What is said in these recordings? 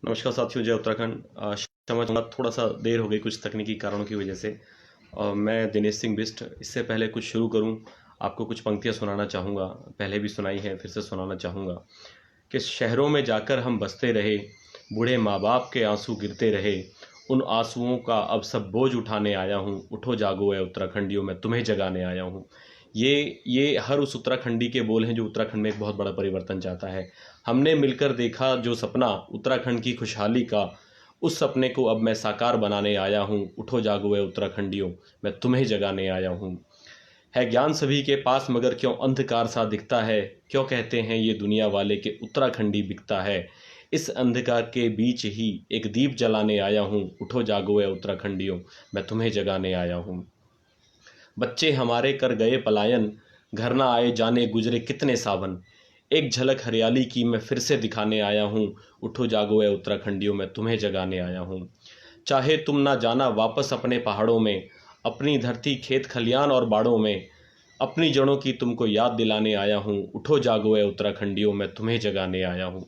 नमस्कार साथियों, जय उत्तराखंड। क्षमा चाहूँगा, थोड़ा सा देर हो गई कुछ तकनीकी कारणों की वजह से। मैं दिनेश सिंह बिष्ट। इससे पहले कुछ शुरू करूँ, आपको कुछ पंक्तियाँ सुनाना चाहूँगा। पहले भी सुनाई है, फिर से सुनाना चाहूँगा कि शहरों में जाकर हम बसते रहे, बूढ़े माँ बाप के आंसू गिरते रहे, उन आंसुओं का अब सब बोझ उठाने आया हूँ। उठो जागो है उत्तराखंडियों, मैं तुम्हें जगाने आया हूँ। ये हर उस उत्तराखंडी के बोल हैं जो उत्तराखंड में एक बहुत बड़ा परिवर्तन चाहता है। हमने मिलकर देखा जो सपना उत्तराखंड की खुशहाली का, उस सपने को अब मैं साकार बनाने आया हूँ। उठो जागो है उत्तराखंडियों, मैं तुम्हें जगाने आया हूँ। है ज्ञान सभी के पास मगर क्यों अंधकार सा दिखता है, क्यों कहते हैं ये दुनिया वाले कि उत्तराखंडी बिकता है। इस अंधकार के बीच ही एक दीप जलाने आया हूँ। उठो जागो है उत्तराखंडियों, मैं तुम्हें जगाने आया हूँ। बच्चे हमारे कर गए पलायन, घर ना आए जाने गुजरे कितने सावन। एक झलक हरियाली की मैं फिर से दिखाने आया हूँ। उठो जागो है उत्तराखंडियों, मैं तुम्हें जगाने आया हूँ। चाहे तुम ना जाना वापस अपने पहाड़ों में, अपनी धरती खेत खलियान और बाड़ों में, अपनी जड़ों की तुमको याद दिलाने आया हूँ। उठो जागो है उत्तराखंडियों, मैं तुम्हें जगाने आया हूँ।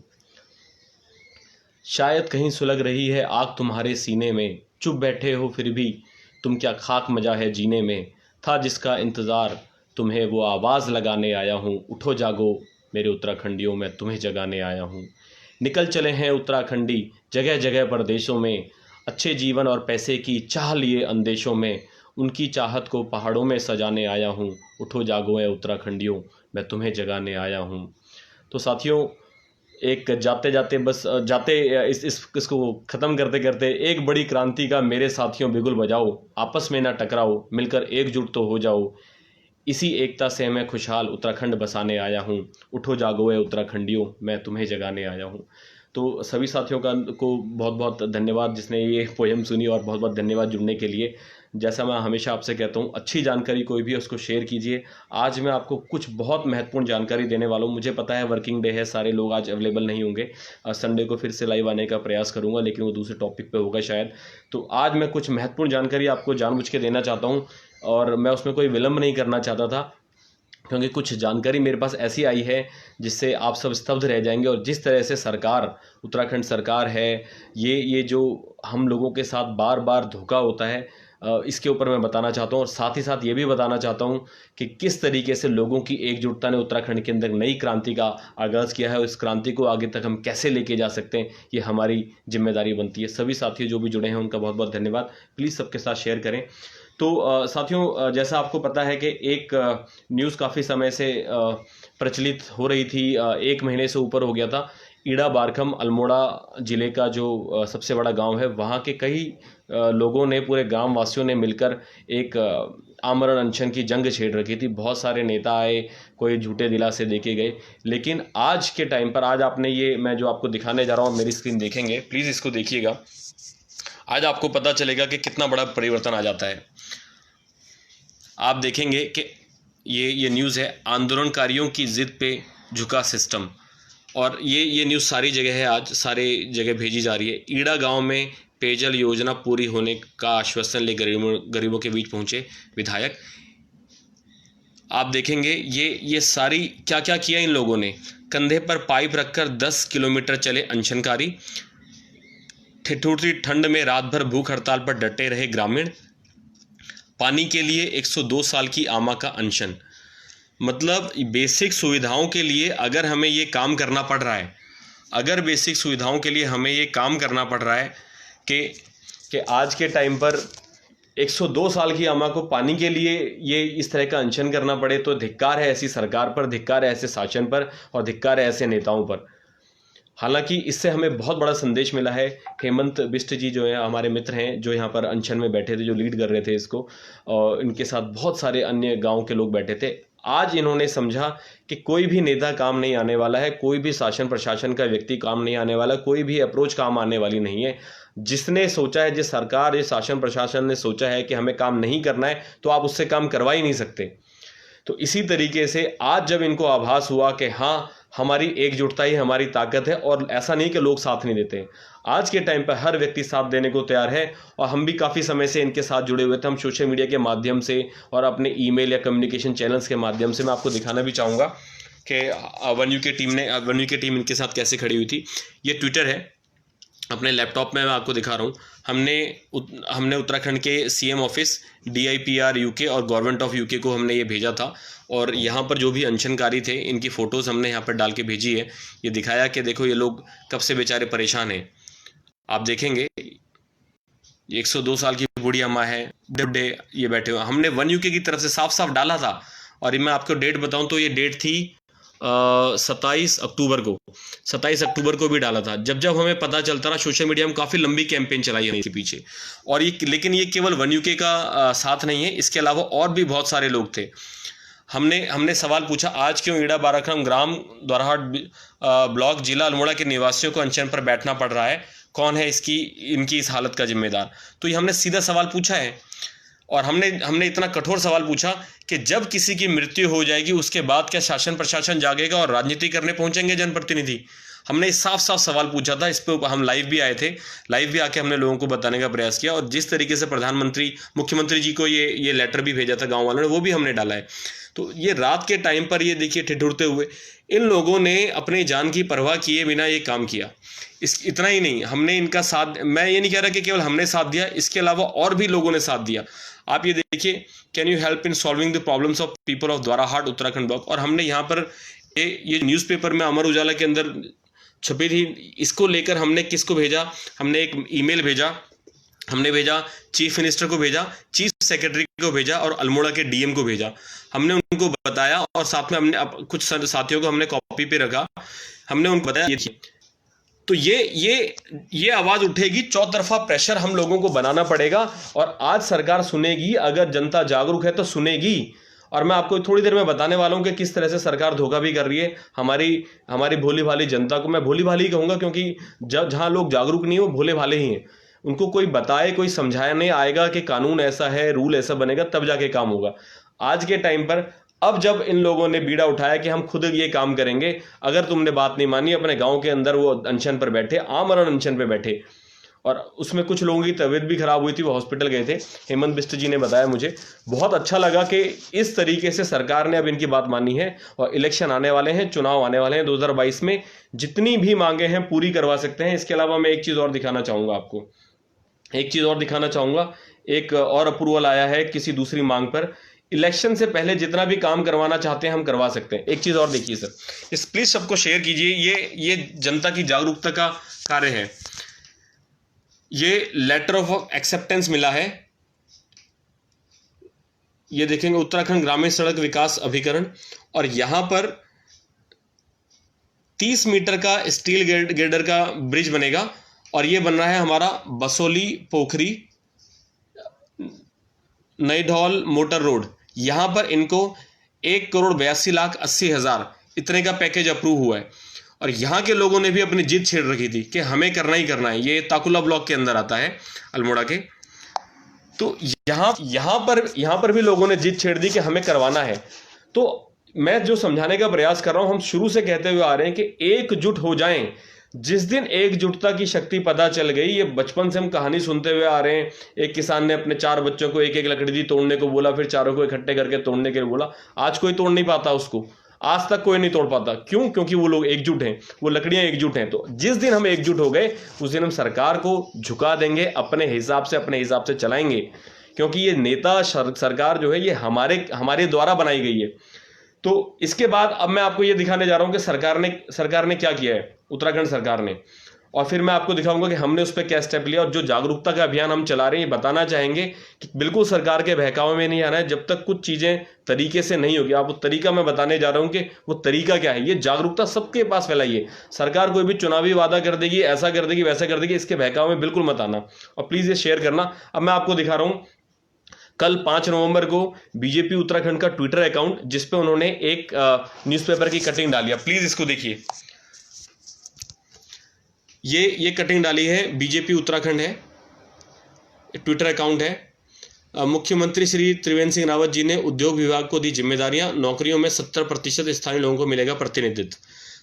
शायद कहीं सुलग रही है आग तुम्हारे सीने में, चुप बैठे हो फिर भी तुम क्या खाक मजा है जीने में। था जिसका इंतज़ार तुम्हें वो आवाज़ लगाने आया हूँ। उठो जागो मेरे उत्तराखंडियों, मैं तुम्हें जगाने आया हूँ। निकल चले हैं उत्तराखंडी जगह जगह परदेशों में, अच्छे जीवन और पैसे की चाह लिए अंदेशों में, उनकी चाहत को पहाड़ों में सजाने आया हूँ। उठो जागो है उत्तराखंडियों, मैं तुम्हें जगाने आया हूँ। तो साथियों, एक जाते जाते बस जाते इसको ख़त्म करते करते एक बड़ी क्रांति का मेरे साथियों बिगुल बजाओ, आपस में ना टकराओ, मिलकर एकजुट तो हो जाओ। इसी एकता से मैं खुशहाल उत्तराखंड बसाने आया हूँ। उठो जागो है उत्तराखंडियों, मैं तुम्हें जगाने आया हूँ। तो सभी साथियों का को बहुत बहुत धन्यवाद जिसने ये पोएम सुनी, और बहुत बहुत धन्यवाद जुड़ने के लिए। जैसा मैं हमेशा आपसे कहता हूँ, अच्छी जानकारी कोई भी है उसको शेयर कीजिए। आज मैं आपको कुछ बहुत महत्वपूर्ण जानकारी देने वाला हूँ। मुझे पता है वर्किंग डे है, सारे लोग आज अवेलेबल नहीं होंगे। संडे को फिर से लाइव आने का प्रयास करूँगा, लेकिन वो दूसरे टॉपिक पे होगा शायद। तो आज मैं कुछ महत्वपूर्ण जानकारी आपको जानबूझ के देना चाहता हूँ, और मैं उसमें कोई विलंब नहीं करना चाहता था, क्योंकि कुछ जानकारी मेरे पास ऐसी आई है जिससे आप सब स्तब्ध रह जाएंगे। और जिस तरह से सरकार, उत्तराखंड सरकार है, ये जो हम लोगों के साथ बार बार धोखा होता है, इसके ऊपर मैं बताना चाहता हूँ। और साथ ही साथ ये भी बताना चाहता हूँ कि किस तरीके से लोगों की एकजुटता ने उत्तराखंड के अंदर नई क्रांति का आगाज़ किया है, और इस क्रांति को आगे तक हम कैसे लेके जा सकते हैं, ये हमारी जिम्मेदारी बनती है। सभी साथी जो भी जुड़े हैं उनका बहुत बहुत धन्यवाद। प्लीज़ सबके साथ शेयर करें। तो साथियों, जैसा आपको पता है कि एक न्यूज़ काफ़ी समय से प्रचलित हो रही थी, 1 महीने से ऊपर हो गया था। ईड़ा बारखम अल्मोड़ा ज़िले का जो सबसे बड़ा गांव है, वहां के कई लोगों ने, पूरे ग्राम वासियों ने मिलकर एक आमरण अनशन की जंग छेड़ रखी थी। बहुत सारे नेता आए, कोई झूठे दिलासे देके गए, लेकिन आज के टाइम पर, आज आपने ये, मैं जो आपको दिखाने जा रहा हूँ, मेरी स्क्रीन देखेंगे, प्लीज़ इसको देखिएगा। आज आपको पता चलेगा कि कितना बड़ा परिवर्तन आ जाता है। आप देखेंगे कि ये न्यूज़ है, आंदोलनकारियों की जिद पे झुका सिस्टम। और ये न्यूज़ सारी जगह है, आज सारे जगह भेजी जा रही है। ईड़ा गांव में पेयजल योजना पूरी होने का आश्वासन ले गरीबों के बीच पहुंचे विधायक। आप देखेंगे ये सारी क्या क्या किया इन लोगों ने। कंधे पर पाइप रखकर 10 किलोमीटर चले अनशनकारी, ठिठुरती ठंड में रात भर भूख हड़ताल पर डटे रहे ग्रामीण, पानी के लिए 102 साल की आमा का अनशन। मतलब बेसिक सुविधाओं के लिए अगर हमें ये काम करना पड़ रहा है, अगर बेसिक सुविधाओं के लिए हमें ये काम करना पड़ रहा है कि आज के टाइम पर 102 साल की अम्मा को पानी के लिए ये इस तरह का अनशन करना पड़े, तो धिक्कार है ऐसी सरकार पर, धिक्कार है ऐसे शासन पर, और धिक्कार है ऐसे नेताओं पर। हालांकि इससे हमें बहुत बड़ा संदेश मिला है। हेमंत बिष्ट जी जो है हमारे मित्र हैं, जो यहाँ पर अनशन में बैठे थे, जो लीड कर रहे थे इसको, और इनके साथ बहुत सारे अन्य गांव के लोग बैठे थे। आज इन्होंने समझा कि कोई भी नेता काम नहीं आने वाला है, कोई भी शासन प्रशासन का व्यक्ति काम नहीं आने वाला, कोई भी अप्रोच काम आने वाली नहीं है। जिसने सोचा है, जिस सरकार, जिस शासन प्रशासन ने सोचा है कि हमें काम नहीं करना है, तो आप उससे काम करवा ही नहीं सकते। तो इसी तरीके से आज जब इनको आभास हुआ कि हाँ, हमारी एकजुटता ही हमारी ताकत है, और ऐसा नहीं कि लोग साथ नहीं देते, आज के टाइम पर हर व्यक्ति साथ देने को तैयार है। और हम भी काफ़ी समय से इनके साथ जुड़े हुए थे। हम सोशल मीडिया के माध्यम से और अपने ईमेल या कम्युनिकेशन चैनल्स के माध्यम से, मैं आपको दिखाना भी चाहूँगा कि वन यू की टीम इनके साथ कैसे खड़ी हुई थी। ये ट्विटर है, अपने लैपटॉप में मैं आपको दिखा रहा हूँ। हमने उत्तराखंड के सीएम ऑफिस, DIPR यूके और गवर्नमेंट ऑफ यूके को हमने ये भेजा था, और यहाँ पर जो भी अनशनकारी थे इनकी फ़ोटोज़ हमने यहाँ पर डाल के भेजी है। ये दिखाया कि देखो ये लोग कब से बेचारे परेशान हैं। आप देखेंगे 102 साल की बूढ़ी अम्मा है, बुढ़े ये बैठे हुए। हमने वन यूके की तरफ से साफ साफ डाला था, और मैं आपको डेट बताऊं तो ये डेट थी 27 अक्टूबर को, 27 अक्टूबर को भी डाला था। जब जब हमें पता चलता रहा, सोशल मीडिया में काफ़ी लंबी कैंपेन चलाई है इसके पीछे। और ये, लेकिन ये केवल वन यूके का साथ नहीं है, इसके अलावा और भी बहुत सारे लोग थे। हमने सवाल पूछा, आज क्यों ईड़ा बाराखाम ग्राम द्वाराहाट ब्लॉक जिला अल्मोड़ा के निवासियों को अनशन पर बैठना पड़ रहा है, कौन है इनकी इस हालत का जिम्मेदार? तो ये हमने सीधा सवाल पूछा है। और हमने इतना कठोर सवाल पूछा कि जब किसी की मृत्यु हो जाएगी उसके बाद क्या शासन प्रशासन जागेगा और राजनीति करने पहुंचेंगे जनप्रतिनिधि? हमने साफ साफ सवाल पूछा था। इस पे हम लाइव भी आए थे, लाइव भी आके हमने लोगों को बताने का प्रयास किया। और जिस तरीके से प्रधानमंत्री, मुख्यमंत्री जी को ये लेटर भी भेजा था गाँव वालों ने, वो भी हमने डाला है। तो ये रात के टाइम पर ये देखिए ठिठुरते हुए इन लोगों ने अपनी जान की परवाह किए बिना ये काम किया। इतना ही नहीं, हमने इनका साथ, मैं ये नहीं कह रहा कि केवल हमने साथ दिया, इसके अलावा और भी लोगों ने साथ दिया। आप ये देखिए, can you help in solving the problems of people of Dwarahat Uttarakhand block. और हमने यहाँ पर ये न्यूज़पेपर में अमर उजाला के अंदर छपी थी, इसको लेकर हमने किसको भेजा? हमने एक ईमेल भेजा, हमने भेजा चीफ मिनिस्टर को भेजा, चीफ सेक्रेटरी को भेजा और अल्मोड़ा के DM को भेजा। हमने उनको बताया, और साथ में हमने कुछ साथियों को हमने कॉपी पे रखा, हमने उनको बताया ये। तो ये आवाज उठेगी, चौतरफा प्रेशर हम लोगों को बनाना पड़ेगा, और आज सरकार सुनेगी। अगर जनता जागरूक है तो सुनेगी। और मैं आपको थोड़ी देर में बताने वाला हूं कि किस तरह से सरकार धोखा भी कर रही है हमारी भोली भाली जनता को। मैं भोली भाली कहूंगा क्योंकि जहां लोग जागरूक नहीं हो, भोले भाले ही हैं। उनको कोई बताए, कोई समझाया नहीं आएगा कि कानून ऐसा है, रूल ऐसा बनेगा, तब जाके काम होगा। आज के टाइम पर अब जब इन लोगों ने बीड़ा उठाया कि हम खुद ये काम करेंगे, अगर तुमने बात नहीं मानी, अपने गांव के अंदर वो अनशन पर बैठे, आमरण अनशन पर बैठे, और उसमें कुछ लोगों की तबीयत भी खराब हुई थी, वो हॉस्पिटल गए थे। हेमंत बिष्ट जी ने बताया मुझे, बहुत अच्छा लगा कि इस तरीके से सरकार ने अब इनकी बात मानी है। और इलेक्शन आने वाले हैं, चुनाव आने वाले हैं 2022 में, जितनी भी मांगे हैं पूरी करवा सकते हैं। इसके अलावा मैं एक चीज़ और दिखाना चाहूँगा आपको, एक और अप्रूवल आया है किसी दूसरी मांग पर। इलेक्शन से पहले जितना भी काम करवाना चाहते हैं हम करवा सकते हैं। एक चीज और देखिए सर, इस प्लीज सबको शेयर कीजिए, ये जनता की जागरूकता का कार्य है। ये लेटर ऑफ एक्सेप्टेंस मिला है, ये देखेंगे, उत्तराखंड ग्रामीण सड़क विकास अभिकरण, और यहां पर 30 मीटर का स्टील गर्डर का ब्रिज बनेगा, और ये बन रहा है हमारा बसोली पोखरी नईढौल मोटर रोड। यहां पर इनको 1,82,80,000 इतने का पैकेज अप्रूव हुआ है। और यहाँ के लोगों ने भी अपनी जिद छेड़ रखी थी कि हमें करना ही करना है। ये ताकुला ब्लॉक के अंदर आता है, अल्मोड़ा के। तो यहाँ पर भी लोगों ने जिद छेड़ दी कि हमें करवाना है। तो मैं जो समझाने का प्रयास कर रहा हूँ, हम शुरू से कहते हुए आ रहे हैं कि एकजुट हो जाएं। जिस दिन एकजुटता की शक्ति पता चल गई, ये बचपन से हम कहानी सुनते हुए आ रहे हैं, एक किसान ने अपने 4 बच्चों को एक एक लकड़ी दी तोड़ने को बोला, फिर चारों को इकट्ठे करके तोड़ने के लिए बोला। आज कोई तोड़ नहीं पाता उसको, आज तक कोई नहीं तोड़ पाता। क्यों? क्योंकि वो लोग एकजुट हैं, वो लकड़ियां एकजुट हैं। तो जिस दिन हम एकजुट हो गए, उस दिन हम सरकार को झुका देंगे, अपने हिसाब से चलाएंगे। क्योंकि ये नेता सरकार जो है ये हमारे द्वारा बनाई गई है। तो इसके बाद अब मैं आपको ये दिखाने जा रहा हूं कि सरकार ने क्या किया है, उत्तराखंड सरकार ने, और फिर मैं आपको दिखाऊंगा कि हमने उस पर क्या स्टेप लिया। और जो जागरूकता का अभियान हम चला रहे हैं, ये बताना चाहेंगे कि बिल्कुल सरकार के बहकावे में नहीं आना है। जब तक कुछ चीजें तरीके से नहीं होगी, आप वो तरीका मैं बताने जा रहा हूं कि वो तरीका क्या है। ये जागरूकता सबके पास फैलाइए। सरकार कोई भी चुनावी वादा कर देगी, ऐसा कर देगी, वैसा कर देगी, इसके बहकावे में बिल्कुल मत आना, और प्लीज ये शेयर करना। अब मैं आपको दिखा रहा हूं, कल 5 नवंबर को बीजेपी उत्तराखंड का ट्विटर अकाउंट, जिसपे उन्होंने एक न्यूज़पेपर की कटिंग डाली है। प्लीज इसको देखिए, ये कटिंग डाली है, बीजेपी उत्तराखंड है, ट्विटर अकाउंट है। मुख्यमंत्री श्री त्रिवेंद्र सिंह रावत जी ने उद्योग विभाग को दी जिम्मेदारियां, नौकरियों में 70% स्थानीय लोगों को मिलेगा प्रतिनिधित्व।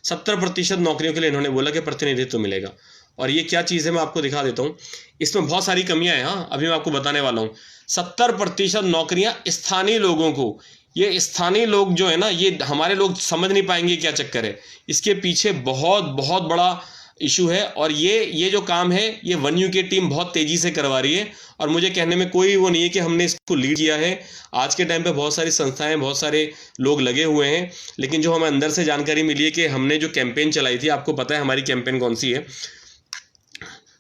70% नौकरियों के लिए इन्होंने बोला कि प्रतिनिधित्व मिलेगा। और ये क्या चीज़ है मैं आपको दिखा देता हूँ, इसमें बहुत सारी कमियां हैं। हाँ, अभी मैं आपको बताने वाला हूँ। 70% नौकरियां स्थानीय लोगों को। ये स्थानीय लोग जो है ना, ये हमारे लोग समझ नहीं पाएंगे क्या चक्कर है। इसके पीछे बहुत बहुत बड़ा इशू है। और ये जो काम है ये वन यू की टीम बहुत तेजी से करवा रही है और मुझे कहने में कोई वो नहीं है कि हमने इसको लीड किया है। आज के टाइम पे बहुत सारी संस्थाएं, बहुत सारे लोग लगे हुए हैं, लेकिन जो हमें अंदर से जानकारी मिली है कि हमने जो कैंपेन चलाई थी, आपको पता है हमारी कैंपेन कौन सी है,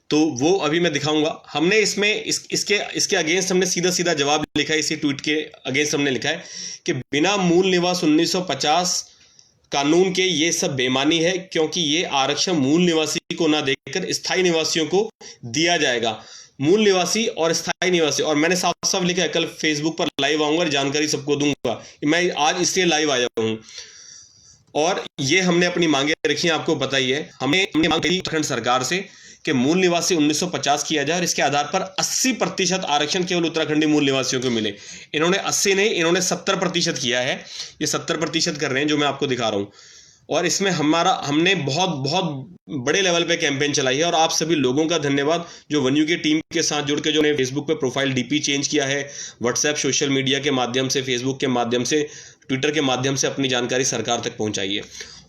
तो वो अभी मैं दिखाऊंगा। हमने इसमें इसके अगेंस्ट हमने सीधा सीधा जवाब लिखा है। इसी ट्वीट के अगेंस्ट हमने लिखा है कि बिना मूल निवास 1950 कानून के ये सब बेमानी है, क्योंकि ये आरक्षण मूल निवासी को ना देकर स्थायी निवासियों को दिया जाएगा। मूल निवासी और स्थायी निवासी, और मैंने साफ साफ लिखा है, कल फेसबुक पर लाइव आऊंगा और जानकारी सबको दूंगा। मैं आज इसलिए लाइव आया हूं और ये हमने अपनी मांगे रखी हैं, आपको पता ही है। हमने मांग की उत्तराखंड सरकार से कि मूल निवासी 1950 किया जाए और इसके आधार पर 80% आरक्षण केवल उत्तराखंडी मूल निवासियों को मिले। इन्होंने 80 नहीं, इन्होंने 70% किया है। ये 70% कर रहे हैं जो मैं आपको दिखा रहा हूं। और इसमें हमने बहुत बहुत बड़े लेवल पे कैंपेन चलाई है और आप सभी लोगों का धन्यवाद जो वन यू की टीम के साथ जुड़ के, जो ने फेसबुक पे प्रोफाइल डीपी चेंज किया है, व्हाट्सएप सोशल मीडिया के माध्यम से, फेसबुक के माध्यम से, ट्विटर के माध्यम से अपनी जानकारी सरकार तक पहुंचाई है।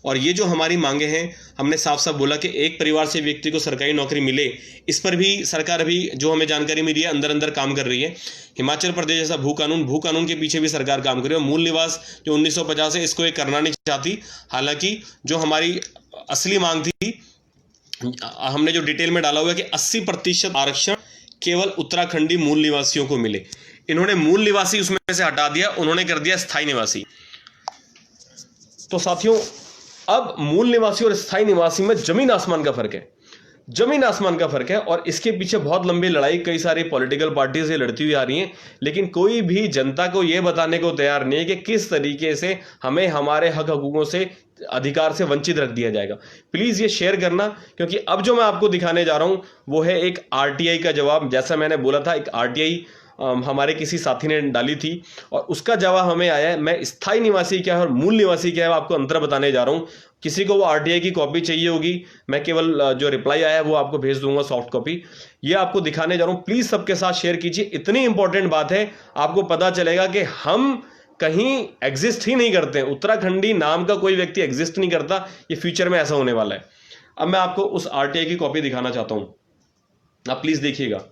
और ये जो हमारी मांगे हैं, हमने साफ साफ बोला कि एक परिवार से व्यक्ति को सरकारी नौकरी मिले, इस पर भी सरकार अभी जो हमें जानकारी मिली है अंदर अंदर काम कर रही है। हिमाचल प्रदेश जैसा भू कानून के पीछे भी सरकार काम कर रही है। मूल निवास जो 1950 है, इसको ये करना नहीं चाहती। हालांकि जो हमारी असली मांग थी, हमने जो डिटेल में डाला हुआ है कि 80% आरक्षण केवल उत्तराखंडी मूल निवासियों को मिले। इन्होंने मूल निवासी उसमें से हटा दिया, उन्होंने कर दिया स्थायी निवासी। तो साथियों, अब मूल निवासी और स्थायी निवासी में जमीन आसमान का फर्क है, जमीन आसमान का फर्क है। और इसके पीछे बहुत लंबी लड़ाई कई सारी पॉलिटिकल पार्टीज ये लड़ती हुई आ रही हैं, लेकिन कोई भी जनता को यह बताने को तैयार नहीं है कि किस तरीके से हमें हमारे हक हकूकों से, अधिकार से वंचित रख दिया जाएगा। प्लीज ये शेयर करना, क्योंकि अब जो मैं आपको दिखाने जा रहा हूं वो है एक आरटीआई का जवाब। जैसा मैंने बोला था, एक आरटीआई हमारे किसी साथी ने डाली थी और उसका जवाब हमें आया है। मैं स्थायी निवासी क्या है और मूल निवासी क्या है आपको अंतर बताने जा रहा हूं। किसी को वो आरटीआई की कॉपी चाहिए होगी, मैं केवल जो रिप्लाई आया है वो आपको भेज दूंगा, सॉफ्ट कॉपी। ये आपको दिखाने जा रहा हूं, प्लीज सबके साथ शेयर कीजिए। इतनी इंपॉर्टेंट बात है, आपको पता चलेगा कि हम कहीं एग्जिस्ट ही नहीं करते। उत्तराखंडी नाम का कोई व्यक्ति एग्जिस्ट नहीं करता, ये फ्यूचर में ऐसा होने वाला है। अब मैं आपको उस आरटीआई की कॉपी दिखाना चाहता हूं, आप प्लीज देखिएगा।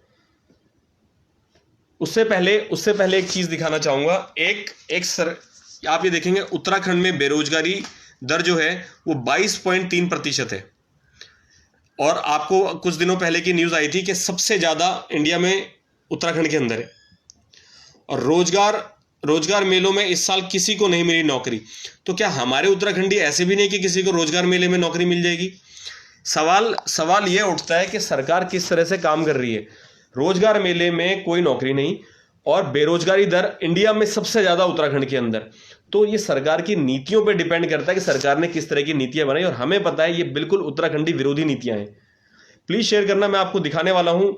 उससे पहले एक चीज दिखाना चाहूंगा। आप ये देखेंगे, उत्तराखंड में बेरोजगारी दर जो है वो 22.3% है। और आपको कुछ दिनों पहले की न्यूज आई थी कि सबसे ज्यादा इंडिया में उत्तराखंड के अंदर है। और रोजगार मेलों में इस साल किसी को नहीं मिली नौकरी। तो क्या हमारे उत्तराखंडी ऐसे भी नहीं कि किसी को रोजगार मेले में नौकरी मिल जाएगी? सवाल यह उठता है कि सरकार किस तरह से काम कर रही है। रोजगार मेले में कोई नौकरी नहीं और बेरोजगारी दर इंडिया में सबसे ज्यादा उत्तराखंड के अंदर। तो ये सरकार की नीतियों पे डिपेंड करता है कि सरकार ने किस तरह की नीतियां बनाई, और हमें पता है ये बिल्कुल उत्तराखंडी विरोधी नीतियां हैं। प्लीज शेयर करना, मैं आपको दिखाने वाला हूं।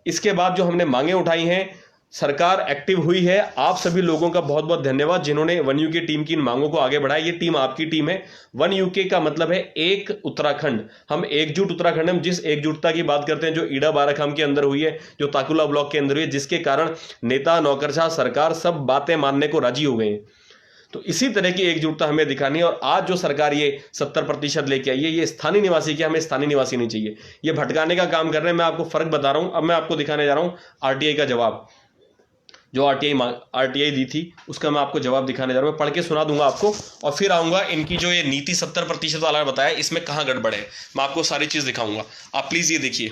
इसके बाद जो हमने मांगे उठाई हैं, सरकार एक्टिव हुई है। आप सभी लोगों का बहुत बहुत धन्यवाद जिन्होंने वन यूके टीम की इन मांगों को आगे बढ़ाया। ये टीम आपकी टीम है। वन यूके का मतलब है एक उत्तराखंड। हम एकजुट उत्तराखंड, हम जिस एकजुटता की बात करते हैं जो ईडा बाराखाम के अंदर हुई है, जो ताकुला ब्लॉक के अंदर हुई है, जिसके कारण नेता, नौकरशाह, सरकार सब बातें मानने को राजी हो गए हैं। तो इसी तरह की एकजुटता हमें दिखानी है। और आज जो सरकार ये 70% लेके आई है, ये स्थानीय निवासी क्या, हमें स्थानीय निवासी नहीं चाहिए। ये भटकाने का काम कर रहे हैं। मैं आपको फर्क बता रहा हूं। अब मैं आपको दिखाने जा रहा हूं आरटीआई का जवाब। जो आरटीआई दी थी उसका मैं आपको जवाब दिखाने जा रहा हूं। मैं पढ़ के सुना दूंगा आपको और फिर आऊंगा इनकी जो ये नीति 70% वाला बताया, इसमें कहां गड़बड़ है, मैं आपको सारी चीज दिखाऊंगा। आप प्लीज ये देखिए।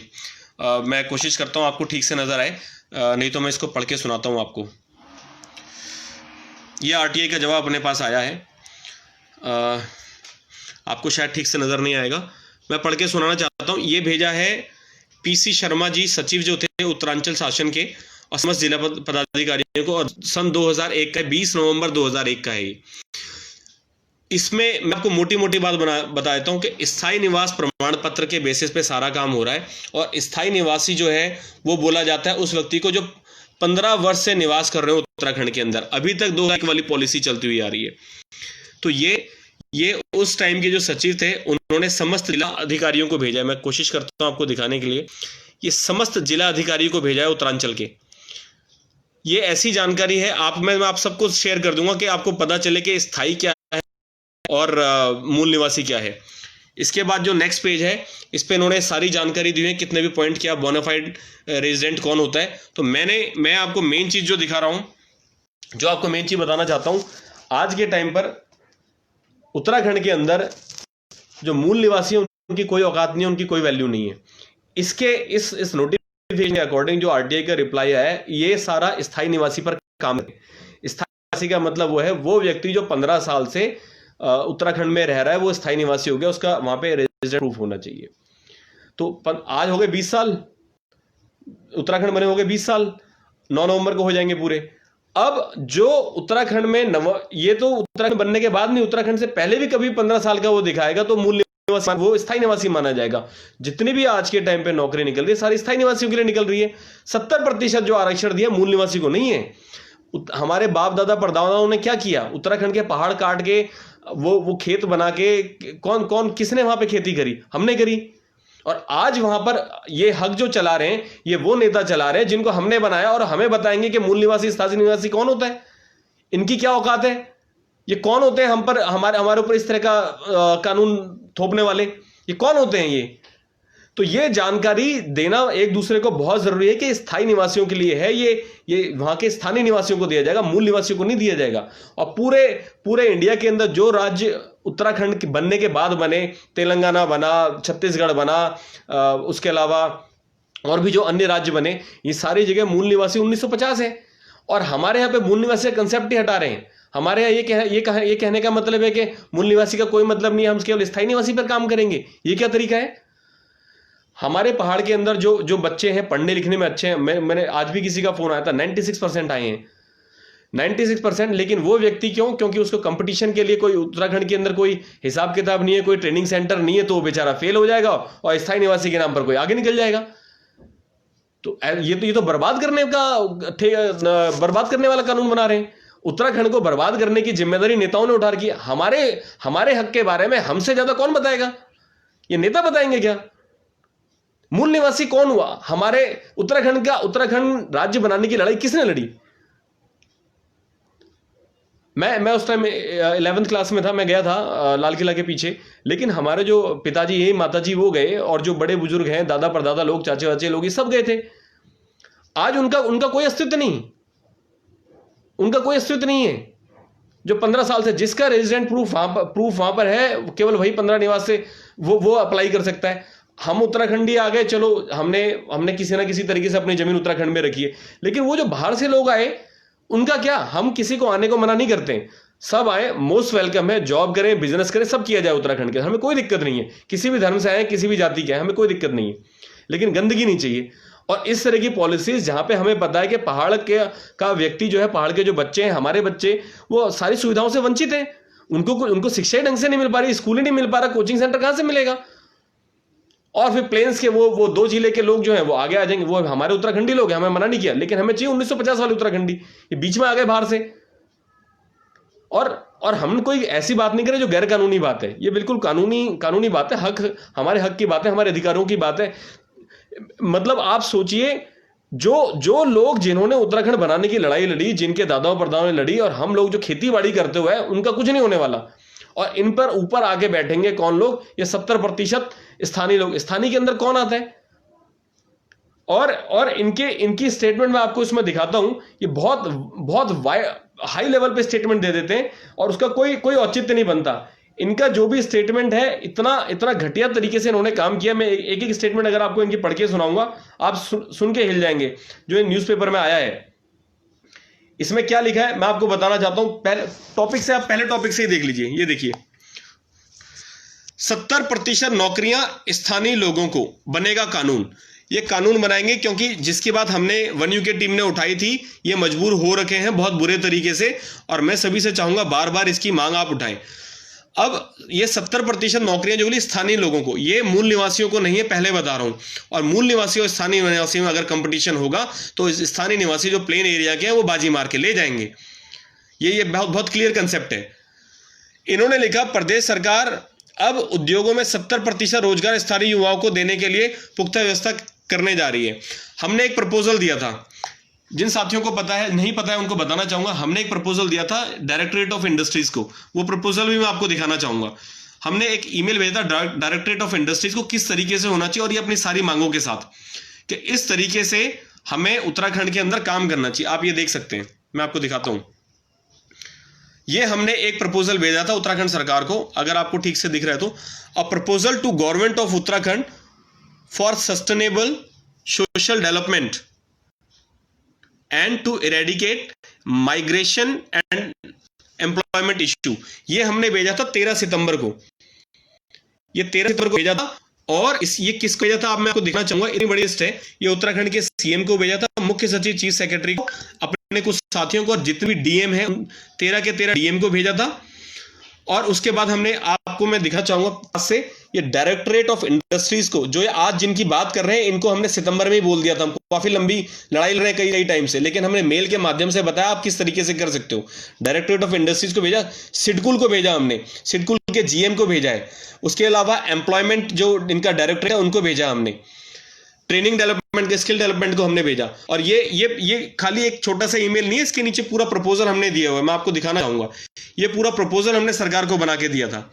मैं कोशिश करता हूं आपको ठीक से नजर आए, नहीं तो मैं इसको पढ़ के सुनाता हूं आपको। ये आरटीआई का जवाब अपने पास आया है। आपको शायद ठीक से नजर नहीं आएगा, मैं पढ़ के सुनाना चाहता हूं। ये भेजा है पीसी शर्मा जी, सचिव जो थे उत्तरांचल शासन के और समस्त जिला पदाधिकारियों को, और सन 2001 का, 20 नवंबर 2001 का है। इसमें मैं आपको मोटी मोटी बात बता देता हूं कि स्थायी निवास प्रमाण पत्र के बेसिस पे सारा काम हो रहा है। और स्थायी निवासी जो है वो बोला जाता है उस व्यक्ति को जो 15 वर्ष से निवास कर रहे हो उत्तराखंड के अंदर। अभी तक 2 वाली पॉलिसी चलती हुई आ रही है। तो ये उस टाइम के जो सचिव थे उन्होंने समस्त जिला अधिकारियों को भेजा है। मैं कोशिश करता हूं आपको दिखाने के लिए। ये समस्त जिला अधिकारियों को भेजा है उत्तरांचल के। ये ऐसी जानकारी है, मैं आप सबको शेयर कर दूंगा कि आपको पता चले कि स्थायी क्या है और मूल निवासी क्या है। इसके बाद जो नेक्स्ट पेज है इस पे इन्होंने सारी जानकारी दी है, कितने भी पॉइंट किया, बोनाफाइड रेजिडेंट कौन होता है। तो मैं आपको मेन चीज जो दिखा रहा हूं, जो आपको मेन चीज बताना चाहता हूं, आज के टाइम पर उत्तराखंड के अंदर जो मूल निवासी हैं उनकी कोई औकात नहीं है, उनकी कोई वैल्यू नहीं है। इसके इस नोटिफिकेशन के अकॉर्डिंग जो आरटीआई का रिप्लाई आया है, ये सारा स्थायी निवासी पर काम है। स्थायी निवासी का मतलब वो है वो व्यक्ति जो 15 साल से उत्तराखंड में रह रहा है, वो स्थायी निवासी हो गया, उसका वहां पे रेजिडेंट प्रूफ होना चाहिए। तो आज हो गए 20 साल उत्तराखंड बने, हो गए 20 साल, 9 नवंबर को हो जाएंगे पूरे। अब जो उत्तराखंड में ये तो उत्तराखंड बनने के बाद नहीं, उत्तराखंड से पहले भी कभी 15 साल का वो दिखाएगा तो मूल निवासी, वो स्थायी निवासी माना जाएगा। जितनी भी आज के टाइम पे नौकरी निकल रही है सारी स्थायी निवासियों के लिए निकल रही है। 70% जो आरक्षण दिया मूल निवासी को नहीं है। हमारे बाप दादा परदादाओं ने क्या किया, उत्तराखंड के पहाड़ काट के वो खेत बना के, कौन किसने वहां पे खेती करी? हमने करी। और आज वहां पर ये हक जो चला रहे हैं ये वो नेता चला रहे हैं जिनको हमने बनाया, और हमें बताएंगे कि मूल निवासी स्थायी निवासी कौन होता है, इनकी क्या औकात है, ये कौन होते हैं हम पर, हमारे ऊपर इस तरह का कानून थोपने वाले, ये कौन होते हैं ये? तो ये जानकारी देना एक दूसरे को बहुत जरूरी है कि स्थायी निवासियों के लिए है, ये वहां के स्थानीय निवासियों को दिया जाएगा, मूल निवासियों को नहीं दिया जाएगा। और पूरे इंडिया के अंदर जो राज्य उत्तराखंड बनने के बाद बने, तेलंगाना बना, छत्तीसगढ़ बना, उसके अलावा और भी जो अन्य राज्य बने, ये सारी जगह मूल निवासी 1950 है। और हमारे यहाँ पे मूल निवासी का कंसेप्ट ही हटा रहे हैं। हमारे यहाँ ये कहने का मतलब है कि मूल निवासी का कोई मतलब नहीं, हम केवल स्थायी निवासी पर काम करेंगे। ये क्या तरीका है? हमारे पहाड़ के अंदर जो बच्चे हैं पढ़ने लिखने में अच्छे हैं, मैंने आज भी किसी का फोन आया था, 96% आए हैं, 96%। लेकिन वो व्यक्ति क्योंकि उसको कंपटीशन के लिए कोई उत्तराखंड के अंदर कोई हिसाब किताब नहीं है, कोई ट्रेनिंग सेंटर नहीं है, तो वो बेचारा फेल हो जाएगा और स्थायी निवासी के नाम पर कोई आगे निकल जाएगा। तो ये तो बर्बाद करने वाला कानून बना रहे हैं। उत्तराखंड को बर्बाद करने की जिम्मेदारी नेताओं ने उठा रखी है। हमारे हक के बारे में हमसे ज्यादा कौन बताएगा? ये नेता बताएंगे क्या? मूल निवासी कौन हुआ? हमारे उत्तराखंड राज्य बनाने की लड़ाई किसने लड़ी? मैं उस टाइम 11th क्लास में था, मैं गया था लाल किला के पीछे, लेकिन हमारे जो पिताजी हैं, माताजी, वो गए, और जो बड़े बुजुर्ग हैं, दादा परदादा लोग, चाचे वाचे लोग, ये सब गए थे। आज उनका कोई अस्तित्व नहीं, उनका कोई अस्तित्व नहीं है। जो 15 साल से जिसका रेजिडेंट प्रूफ वहां पर है, केवल वही 15 निवास से वो अप्लाई कर सकता है। हम उत्तराखंडी आ गए, चलो हमने किसी ना किसी तरीके से अपनी जमीन उत्तराखंड में रखी है, लेकिन वो जो बाहर से लोग आए उनका क्या? हम किसी को आने को मना नहीं करते, सब आए, मोस्ट वेलकम है, जॉब करें, बिजनेस करें, सब किया जाए उत्तराखंड के, हमें कोई दिक्कत नहीं है। किसी भी धर्म से आए, किसी भी जाति के आए, हमें कोई दिक्कत नहीं है, लेकिन गंदगी नहीं चाहिए। और इस तरह की पॉलिसीज जहां पे हमें पता है कि पहाड़ का व्यक्ति जो है, पहाड़ के जो बच्चे हैं, हमारे बच्चे, वो सारी सुविधाओं से वंचित हैं, उनको शिक्षा ही ढंग से नहीं मिल पा रही, स्कूल ही नहीं मिल पा रहा, कोचिंग सेंटर कहां से मिलेगा? और फिर प्लेन्स के वो 2 जिले के लोग जो हैं वो आगे आ जाएंगे, वो हमारे उत्तराखंडी लोग हैं, हमें मना नहीं किया, लेकिन हमें चाहिए 1950 वाले उत्तराखंडी। ये बीच में आ गए बाहर से, और हम कोई ऐसी बात नहीं करें जो गैर कानूनी बात है, ये बिल्कुल कानूनी बात है, हमारे हक की बात है, हमारे अधिकारों की बात है। मतलब आप सोचिए, जो लोग जिन्होंने उत्तराखंड बनाने की लड़ाई लड़ी, जिनके दादाओं परदादाओं ने लड़ी, और हम लोग जो खेती बाड़ी करते हुए उनका कुछ नहीं होने वाला, और इन पर ऊपर आके बैठेंगे कौन लोग? ये 70% स्थानीय लोग। स्थानीय के अंदर कौन आता है? और इनकी स्टेटमेंट मैं आपको इसमें दिखाता हूं, ये बहुत हाई लेवल पे स्टेटमेंट दे देते हैं, और उसका कोई औचित्य नहीं बनता। इनका जो भी स्टेटमेंट है, इतना घटिया तरीके से इन्होंने काम किया। मैं एक स्टेटमेंट अगर आपको इनकी पढ़ के सुनाऊंगा, आप सुन के हिल जाएंगे। जो न्यूज़पेपर में आया है, इसमें क्या लिखा है मैं आपको बताना चाहता हूं। पहले टॉपिक से ही देख लीजिए। ये देखिए, 70% नौकरियां स्थानीय लोगों को, बनेगा कानून। ये कानून बनाएंगे क्योंकि जिसकी बात हमने वन यूके टीम ने उठाई थी, ये मजबूर हो रखे हैं बहुत बुरे तरीके से, और मैं सभी से चाहूंगा बार बार इसकी मांग आप उठाएं। अब ये 70% नौकरियां जो स्थानीय लोगों को, ये मूल निवासियों को नहीं है, पहले बता रहा हूं। और मूल निवासियों और स्थानीय निवासियों में अगर कंपटीशन होगा तो स्थानीय निवासी जो प्लेन एरिया के हैं वो बाजी मार के ले जाएंगे। ये बहुत क्लियर कंसेप्ट है। इन्होंने लिखा, प्रदेश सरकार अब उद्योगों में 70% रोजगार स्थानीय युवाओं को देने के लिए पुख्ता व्यवस्था करने जा रही है। हमने एक प्रपोजल दिया था, जिन साथियों को नहीं पता है उनको बताना चाहूंगा। हमने एक प्रपोजल दिया था डायरेक्टरेट ऑफ इंडस्ट्रीज को, वो प्रपोजल भी मैं आपको दिखाना चाहूंगा। हमने एक ईमेल भेजा था डायरेक्टरेट ऑफ इंडस्ट्रीज को किस तरीके से होना चाहिए, और ये अपनी सारी मांगों के साथ कि इस तरीके से हमें उत्तराखंड के अंदर काम करना चाहिए। आप ये देख सकते हैं, मैं आपको दिखाता हूं। ये हमने एक प्रपोजल भेजा था उत्तराखंड सरकार को, अगर आपको ठीक से दिख रहा है तो, a proposal to government of Uttarakhand for sustainable social development and to eradicate migration and employment issue. ये हमने भेजा था 13 सितंबर को, ये 13 सितंबर को भेजा था। और ये किसको भेजा था आप मैं आपको दिखाना चाहूंगा, इतनी बड़ी लिस्ट है। ये उत्तराखंड के सीएम को भेजा था, मुख्य सचिव चीफ सेक्रेटरी को, अपने कुछ साथियों को, और जितने भी डीएम है 13 के 13 डीएम को भेजा था। और उसके बाद हमने आपको मैं दिखा चाहूंगा पास से, ये डायरेक्टरेट ऑफ इंडस्ट्रीज को, जो आज जिनकी बात कर रहे हैं, इनको हमने सितंबर में ही बोल दिया था। हमको काफी लंबी लड़ाई लड़ रहे कई कई टाइम से, लेकिन हमने मेल के माध्यम से बताया आप किस तरीके से कर सकते हो। डायरेक्टरेट ऑफ इंडस्ट्रीज को भेजा, सिडकुल को भेजा, हमने सिडकुल के जीएम को भेजा है। उसके अलावा एम्प्लॉयमेंट जो इनका डायरेक्टर है उनको भेजा हमने, ट्रेनिंग डेवलपमेंट के स्किल डेवलपमेंट को हमने भेजा। और ये खाली एक छोटा सा ईमेल नहीं है, इसके नीचे पूरा प्रपोजल हमने दिया हुआ है। मैं आपको दिखाना चाहूंगा, ये पूरा प्रपोजल हमने सरकार को बना के दिया था,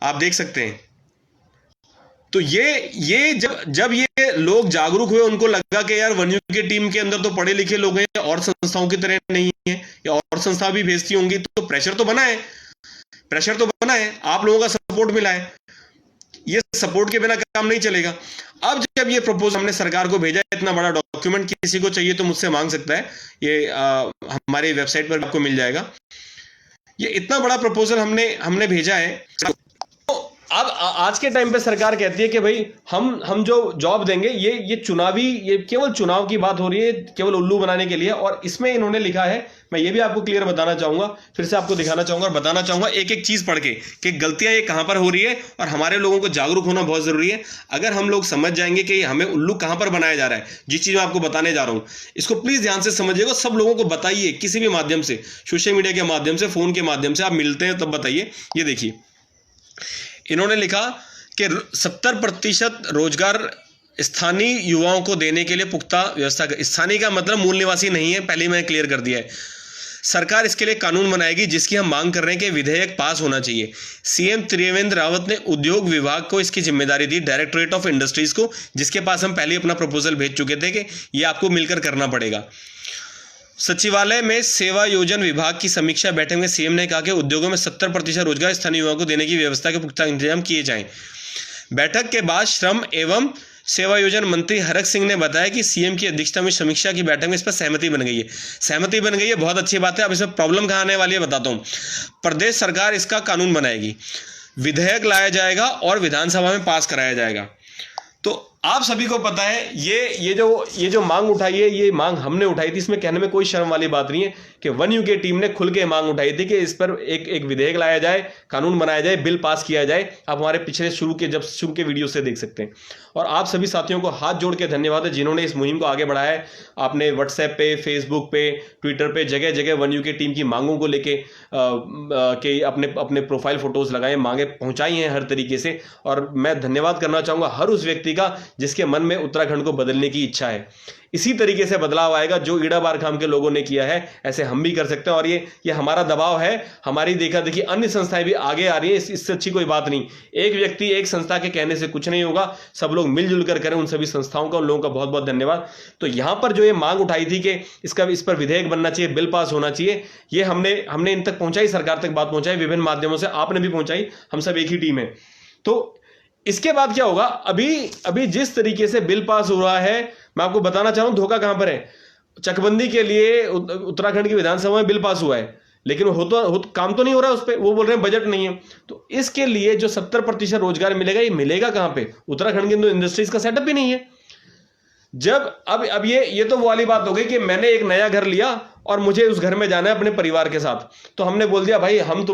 आप देख सकते हैं। तो ये जब ये लोग जागरूक हुए, उनको लगा कि यार वन्यू की टीम के अंदर तो पढ़े लिखे लोग हैं, और संस्थाओं की तरह नहीं है, या और संस्था भी भेजती होंगी, तो प्रेशर तो बना है, आप लोगों का सपोर्ट मिला है। ये सपोर्ट के बिना काम नहीं चलेगा। अब जब ये प्रपोजल हमने सरकार को भेजा, इतना बड़ा डॉक्यूमेंट, किसी को चाहिए तो मुझसे मांग सकता है, ये हमारी वेबसाइट पर आपको मिल जाएगा। ये इतना बड़ा प्रपोजल हमने भेजा है। अब आज के टाइम पे सरकार कहती है कि भाई हम जो जॉब देंगे, ये चुनावी, ये केवल चुनाव की बात हो रही है, केवल उल्लू बनाने के लिए। और इसमें इन्होंने लिखा है, मैं ये भी आपको क्लियर बताना चाहूंगा, फिर से आपको दिखाना चाहूंगा और बताना चाहूंगा एक एक चीज पढ़ के कि गलतियां ये कहां पर हो रही है, और हमारे लोगों को जागरूक होना बहुत जरूरी है। अगर हम लोग समझ जाएंगे कि हमें उल्लू कहां पर बनाया जा रहा है, जिस चीज मैं आपको बताने जा रहा हूं, इसको प्लीज ध्यान से समझिएगा। सब लोगों को बताइए, किसी भी माध्यम से, सोशल मीडिया के माध्यम से, फोन के माध्यम से, आप मिलते हैं तब बताइए। ये देखिए, इन्होंने लिखा कि 70% रोजगार स्थानीय युवाओं को देने के लिए पुख्ता व्यवस्था। स्थानीय का मतलब मूल निवासी नहीं है, पहले मैंने क्लियर कर दिया है। सरकार इसके लिए कानून बनाएगी, जिसकी हम मांग कर रहे हैं कि विधेयक पास होना चाहिए। सीएम त्रिवेंद्र रावत ने उद्योग विभाग को इसकी जिम्मेदारी दी, डायरेक्टरेट ऑफ इंडस्ट्रीज को, जिसके पास हम पहले अपना प्रपोजल भेज चुके थे कि ये आपको मिलकर करना पड़ेगा। सचिवालय में सेवा योजन विभाग की समीक्षा बैठक में सीएम ने कहा कि उद्योगों में 70% रोजगार स्थानीय युवाओं को देने की व्यवस्था के पुख्ता इंतजाम किए जाएं। बैठक के बाद श्रम एवं सेवा योजन मंत्री हरक सिंह ने बताया कि सीएम की अध्यक्षता में समीक्षा की बैठक में इस पर सहमति बन गई है। बहुत अच्छी बात है। अब इसमें प्रॉब्लम कहाँ आने वाली है बताता हूँ। प्रदेश सरकार इसका कानून बनाएगी, विधेयक लाया जाएगा और विधानसभा में पास कराया जाएगा। तो आप सभी को पता है, ये जो मांग उठाई है, ये मांग हमने उठाई थी। इसमें कहने में कोई शर्म वाली बात नहीं है कि वन यू के टीम ने खुल के मांग उठाई थी कि इस पर एक विधेयक लाया जाए, कानून बनाया जाए, बिल पास किया जाए। आप हमारे पिछले शुरू के वीडियो से देख सकते हैं। और आप सभी साथियों को हाथ जोड़ के धन्यवाद है जिन्होंने इस मुहिम को आगे बढ़ाया है। आपने व्हाट्सएप पे, फेसबुक पे, ट्विटर पे, जगह जगह वन यू के टीम की मांगों को लेके अपने प्रोफाइल फोटोज लगाए, मांगे पहुंचाई हैं हर तरीके से। और मैं धन्यवाद करना चाहूंगा हर उस व्यक्ति का जिसके मन में उत्तराखंड को बदलने की इच्छा है। इसी तरीके से बदलाव आएगा जो ईड़ा बारखाम के लोगों ने किया है, ऐसे हम भी कर सकते हैं। और ये हमारा दबाव है, हमारी देखा देखी अन्य संस्थाएं भी आगे आ रही है। इससे अच्छी कोई बात नहीं। एक व्यक्ति, एक संस्था के कहने से कुछ नहीं होगा, सब लोग मिलजुल कर करें। उन सभी संस्थाओं का, उन लोगों का बहुत बहुत धन्यवाद। तो यहां पर जो ये मांग उठाई थी कि इस पर विधेयक बनना चाहिए, बिल पास होना चाहिए, ये हमने इन तक पहुंचाई, सरकार तक बात पहुंचाई विभिन्न माध्यमों से, आपने भी पहुंचाई, हम सब एक ही टीम है। तो इसके बाद क्या होगा, अभी जिस तरीके से बिल पास हो रहा है, मैं आपको बताना चाहूं धोखा कहां पर है। चकबंदी के लिए उत्तराखंड की विधानसभा में बिल पास हुआ है, लेकिन काम तो नहीं हो रहा है उस पर। वो बोल रहे हैं बजट नहीं है। तो इसके लिए जो 70% रोजगार मिलेगा, ये मिलेगा कहां पे? उत्तराखंड के अंदर इंडस्ट्रीज का सेटअप भी नहीं है। जब अब ये तो वो वाली बात हो गई कि मैंने एक नया घर लिया और मुझे उस घर में जाना है अपने परिवार के साथ, तो हमने बोल दिया भाई हम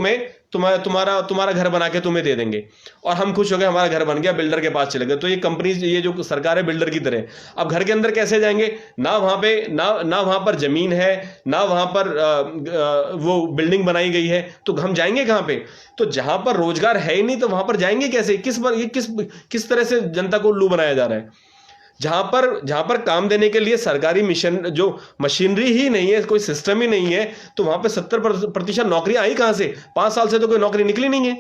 तुम्हारा घर बना के तुम्हें दे देंगे, और हम खुश हो गए, हमारा घर बन गया, बिल्डर के पास चले गए। तो ये कंपनी, ये जो सरकार है बिल्डर की तरह। अब घर के अंदर कैसे जाएंगे? ना वहां पर जमीन है, ना वहां पर वो बिल्डिंग बनाई गई है, तो हम जाएंगे कहां पे? तो जहां पर रोजगार है ही नहीं, तो वहां पर जाएंगे कैसे? किस तरह से जनता को उल्लू बनाया जा रहा है? जहां पर काम देने के लिए सरकारी मिशन, जो मशीनरी ही नहीं है, कोई सिस्टम ही नहीं है, तो वहां पे 70% नौकरी आई कहां से? 5 साल से तो कोई नौकरी निकली नहीं है।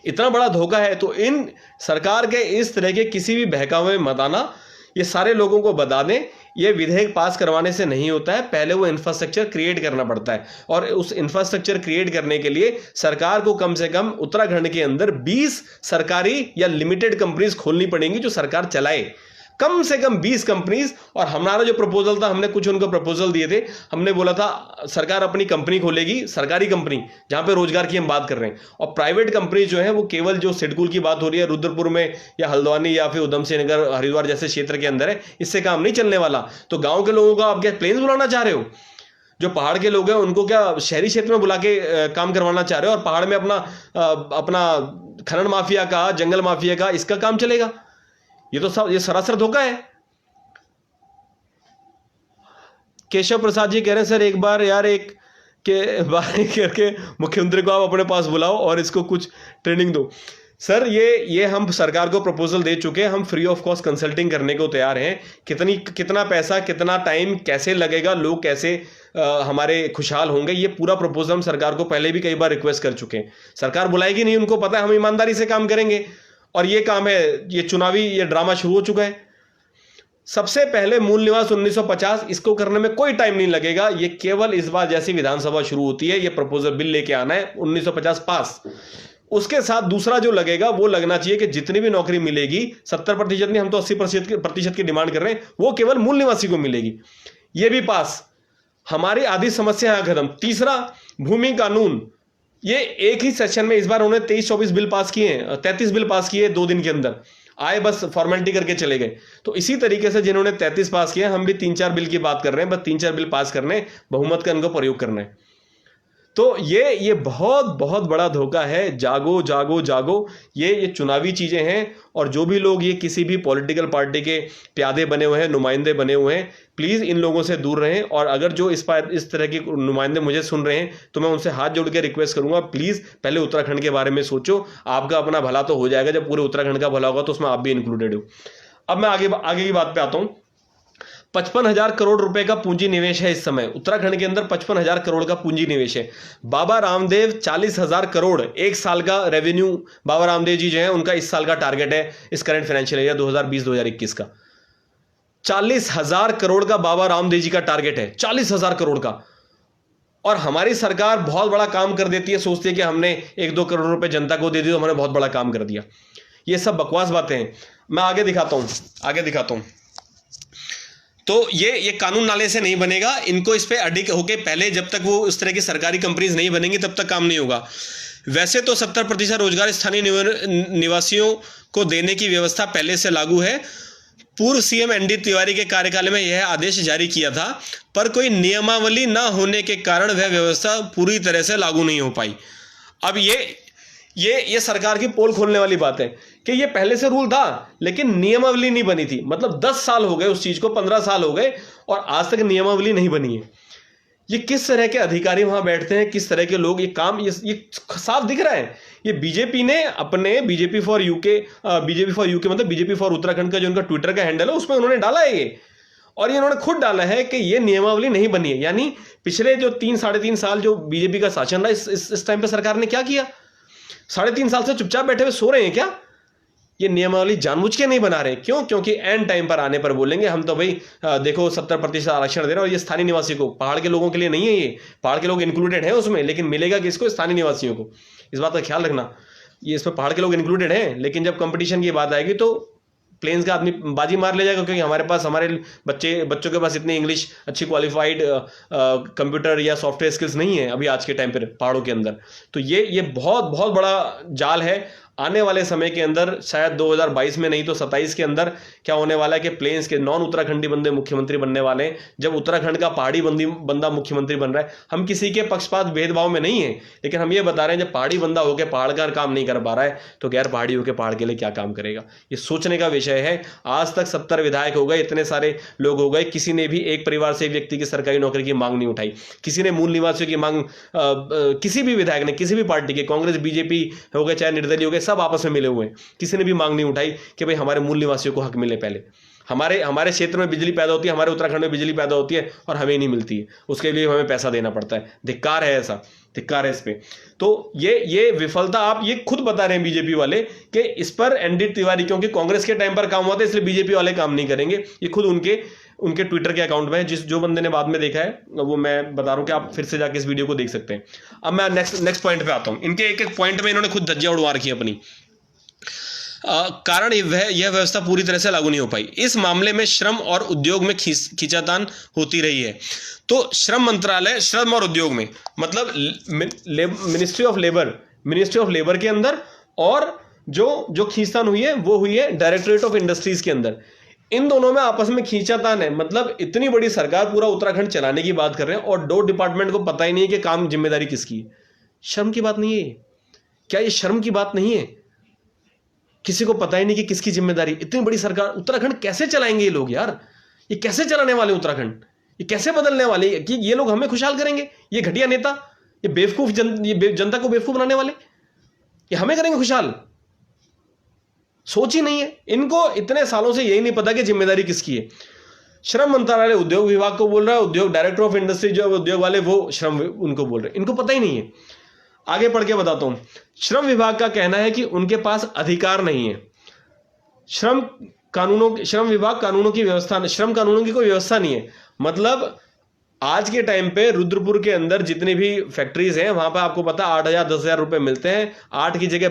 इतना बड़ा धोखा है। तो इन सरकार के इस तरह के किसी भी बहकावे में मत आना, ये सारे लोगों को बता दें, ये विधेयक पास करवाने से नहीं होता है, पहले वो इंफ्रास्ट्रक्चर क्रिएट करना पड़ता है। और उस इंफ्रास्ट्रक्चर क्रिएट करने के लिए सरकार को कम से कम उत्तराखंड के अंदर 20 सरकारी या लिमिटेड कंपनीज खोलनी पड़ेंगी जो सरकार चलाए, कम से कम 20 कंपनीज। और हमारा जो प्रपोजल था, हमने कुछ उनको प्रपोजल दिए थे, हमने बोला था सरकार अपनी कंपनी खोलेगी, सरकारी कंपनी जहां पे रोजगार की हम बात कर रहे हैं, और प्राइवेट कंपनी जो है वो केवल जो सिडकुल की बात हो रही है रुद्रपुर में या हल्द्वानी या फिर उधम सिंह नगर हरिद्वार जैसे क्षेत्र के अंदर है, इससे काम नहीं चलने वाला। तो गांव के लोगों को आप क्या प्लेन्स बुलाना चाह रहे हो? जो पहाड़ के लोग हैं उनको क्या शहरी क्षेत्र में बुला के काम करवाना चाह रहे हो? और पहाड़ में अपना खनन माफिया का, जंगल माफिया का, इसका काम चलेगा? ये तो सब, ये सरासर धोखा है। केशव प्रसाद जी कह रहे हैं सर एक बार यार एक के बार करके मुख्यमंत्री को आप अपने पास बुलाओ और इसको कुछ ट्रेनिंग दो। सर ये हम सरकार को प्रपोजल दे चुके हैं, हम फ्री ऑफ कॉस्ट कंसल्टिंग करने को तैयार हैं। कितना पैसा, कितना टाइम, कैसे लगेगा, लोग कैसे हमारे खुशहाल होंगे, ये पूरा प्रपोजल हम सरकार को पहले भी कई बार रिक्वेस्ट कर चुके हैं। सरकार बुलाएगी नहीं, उनको पता है हम ईमानदारी से काम करेंगे। और ये काम है, ये चुनावी ये ड्रामा शुरू हो चुका है। सबसे पहले मूल निवास 1950, इसको करने में कोई टाइम नहीं लगेगा। ये केवल इस बार जैसी विधानसभा शुरू होती है, ये प्रपोजल बिल लेके आना है, 1950 पास। उसके साथ दूसरा जो लगेगा वो लगना चाहिए कि जितनी भी नौकरी मिलेगी, 70% नहीं, हम तो 80% की डिमांड कर रहे हैं, वो केवल मूल निवासी को मिलेगी। ये भी पास। हमारी आधी समस्या यहां खत्म। तीसरा, भूमि कानून, ये एक ही सेशन में इस बार उन्होंने 23-24 बिल पास किए हैं, 33 बिल पास किए 2 दिन के अंदर, आए बस फॉर्मेलिटी करके चले गए। तो इसी तरीके से जिन्होंने 33 पास किए, हम भी 3-4 बिल की बात कर रहे हैं, बस 3-4 बिल पास करने, बहुमत का इनको प्रयोग करना है। तो ये बहुत बहुत बड़ा धोखा है। जागो जागो जागो, ये चुनावी चीजें हैं। और जो भी लोग ये किसी भी पॉलिटिकल पार्टी के प्यादे बने हुए हैं, नुमाइंदे बने हुए हैं, प्लीज इन लोगों से दूर रहें। और अगर जो इस तरह के नुमाइंदे मुझे सुन रहे हैं तो मैं उनसे हाथ जोड़ के रिक्वेस्ट करूंगा, प्लीज पहले उत्तराखंड के बारे में सोचो। आपका अपना भला तो हो जाएगा, जब पूरे उत्तराखंड का भला होगा तो उसमें आप भी इंक्लूडेड हो। अब मैं आगे की बात पे आता हूं। 55,000 करोड़ रुपए का पूंजी निवेश है इस समय उत्तराखंड के अंदर। 55,000 करोड़ का पूंजी निवेश है। बाबा रामदेव 40,000 करोड़ एक साल का रेवेन्यू, बाबा रामदेव जी जो है उनका इस साल का टारगेट है, इस करंट फाइनेंशियल ईयर 2020-2021 का 40,000 करोड़ का बाबा रामदेव जी का टारगेट है, 40,000 करोड़ का। और हमारी सरकार बहुत बड़ा काम कर देती है, सोचती है कि हमने 1-2 करोड़ रुपए जनता को दे दी तो हमने बहुत बड़ा काम कर दिया। ये सब बकवास बातें हैं। मैं आगे दिखाता हूं। तो ये कानून नाले से नहीं बनेगा, इनको इस पे अडिग होके पहले, जब तक वो इस तरह की सरकारी कंपनीज नहीं बनेंगी तब तक काम नहीं होगा। वैसे तो 70% रोजगार स्थानीय निवासियों को देने की व्यवस्था पहले से लागू है। पूर्व सीएम एनडी तिवारी के कार्यकाल में यह आदेश जारी किया था, पर कोई नियमावली न होने के कारण वह व्यवस्था पूरी तरह से लागू नहीं हो पाई। अब ये सरकार की पोल खोलने वाली बात है कि ये पहले से रूल था लेकिन नियमावली नहीं बनी थी। मतलब 10 साल हो गए उस चीज को, 15 साल हो गए और आज तक नियमावली नहीं बनी है। ये किस तरह के अधिकारी वहां बैठते हैं, किस तरह के लोग, ये काम ये साफ दिख रहा है। ये बीजेपी ने अपने बीजेपी फॉर यूके मतलब बीजेपी फॉर उत्तराखंड का जो उनका ट्विटर का हैंडल है उसमें उन्होंने डाला है ये, और ये उन्होंने खुद डाला है कि ये नियमावली नहीं बनी है। यानी पिछले जो 3-3.5 साल जो बीजेपी का शासन रहा, इस टाइम पे सरकार ने क्या किया? 3.5 साल से चुपचाप बैठे हुए सो रहे हैं क्या? ये नियमावली जानबूझ के नहीं बना रहे। क्यों? क्योंकि एंड टाइम पर आने पर बोलेंगे हम तो भाई देखो 70% आरक्षण दे रहे हैं, और ये स्थानीय निवासी को, पहाड़ के लोगों के लिए नहीं है। ये पहाड़ के लोग इंक्लूडेड हैं उसमें, लेकिन मिलेगा किसको? स्थानीय निवासियों को। इस बात का ख्याल रखना। ये इसमें पहाड़ के लोग इंक्लूडेड हैं, लेकिन जब कंपटीशन की बात आएगी तो प्लेन्स का आदमी बाजी मार ले जाएगा, क्योंकि हमारे बच्चों के पास इतनी इंग्लिश अच्छी क्वालिफाइड कंप्यूटर या सॉफ्टवेयर स्किल्स नहीं है अभी आज के टाइम पर पहाड़ों के अंदर। तो ये बहुत बहुत बड़ा जाल है। आने वाले समय के अंदर शायद 2022 में नहीं तो 27 के अंदर क्या होने वाला है कि प्लेन्स के नॉन उत्तराखंडी बंदे मुख्यमंत्री बनने वाले हैं। जब उत्तराखंड का पहाड़ी बंदा मुख्यमंत्री बन रहा है, हम किसी के पक्षपात भेदभाव में नहीं है, लेकिन हम ये बता रहे हैं जब पहाड़ी बंदा होकर पहाड़ का काम नहीं कर पा रहा है तो गैर पहाड़ी होकर पहाड़ के लिए क्या काम करेगा? ये सोचने का विषय है। आज तक 70 विधायक हो गए, इतने सारे लोग हो गए, किसी ने भी एक परिवार से एक व्यक्ति की सरकारी नौकरी की मांग नहीं उठाई। किसी ने मूल निवासियों की मांग, किसी भी विधायक ने, किसी भी पार्टी के, कांग्रेस बीजेपी हो गए चाहे निर्दलीय हो गए, सब आपस में मिले हुए हैं। किसी ने भी मांग नहीं उठाई कि भाई हमारे मूल निवासियों को हक मिले। पहले हमारे क्षेत्र में बिजली पैदा होती है, हमारे उत्तराखंड में बिजली पैदा होती है और हमें नहीं मिलती है, उसके लिए हमें पैसा देना पड़ता है। धिक्कार है ऐसा। धिक्कार है इस पे। तो ये विफलता आप ये खुद बता रहे हैं बीजेपी वाले कि इस पर एनडी तिवारी, क्योंकि कांग्रेस के टाइम पर काम हुआ था इसलिए बीजेपी वाले काम नहीं करेंगे, ये खुद उनके ट्विटर के अकाउंट में है, जो बंदे ने बाद में देखा है वो मैं बता रहा हूं कि आप फिर से जाके इस वीडियो को देख सकते हैं। अब मैं नेक्स्ट पॉइंट पे आता हूं। इनके एक एक पॉइंट में इन्होंने खुद धज्जियां उड़वा रखी अपनी। कारण यह व्यवस्था पूरी तरह से लागू नहीं हो पाई। इस मामले में श्रम और उद्योग में खींचातान होती रही है। तो श्रम मंत्रालय, श्रम और उद्योग में मतलब मिनिस्ट्री ऑफ लेबर के अंदर, और जो खींचतान हुई है वो हुई है डायरेक्टरेट ऑफ इंडस्ट्रीज के अंदर। इन दोनों में आपस में खींचातान है। मतलब इतनी बड़ी सरकार पूरा उत्तराखंड चलाने की बात कर रहे हैं और 2 डिपार्टमेंट को पता ही नहीं है कि काम जिम्मेदारी किसकी है। शर्म की बात नहीं है? क्या ये शर्म की बात नहीं है? किसी को पता ही नहीं कि किसकी जिम्मेदारी। इतनी बड़ी सरकार, उत्तराखंड कैसे चलाएंगे ये लोग यार? ये कैसे चलाने वाले उत्तराखंड? ये कैसे बदलने वाले कि ये लोग हमें खुशहाल करेंगे? ये घटिया नेता, ये बेवकूफ जनता को बेवकूफ बनाने वाले, ये हमें करेंगे खुशहाल? सोच ही नहीं है इनको। इतने सालों से यही नहीं पता कि जिम्मेदारी किसकी है। श्रम मंत्रालय उद्योग विभाग को बोल रहा है, उद्योग डायरेक्टर ऑफ इंडस्ट्री जो उद्योग वाले वो श्रम उनको बोल रहे हैं। इनको पता ही नहीं है। आगे पढ़ के बताता हूं। श्रम विभाग का कहना है कि उनके पास अधिकार नहीं है। श्रम विभाग कानूनों की व्यवस्था, श्रम कानूनों की कोई व्यवस्था नहीं है। मतलब आज के टाइम पे रुद्रपुर के अंदर जितनी भी फैक्ट्रीज हैं वहां पर आपको पता 8,000 10,000 रुपए मिलते हैं। 8 की जगह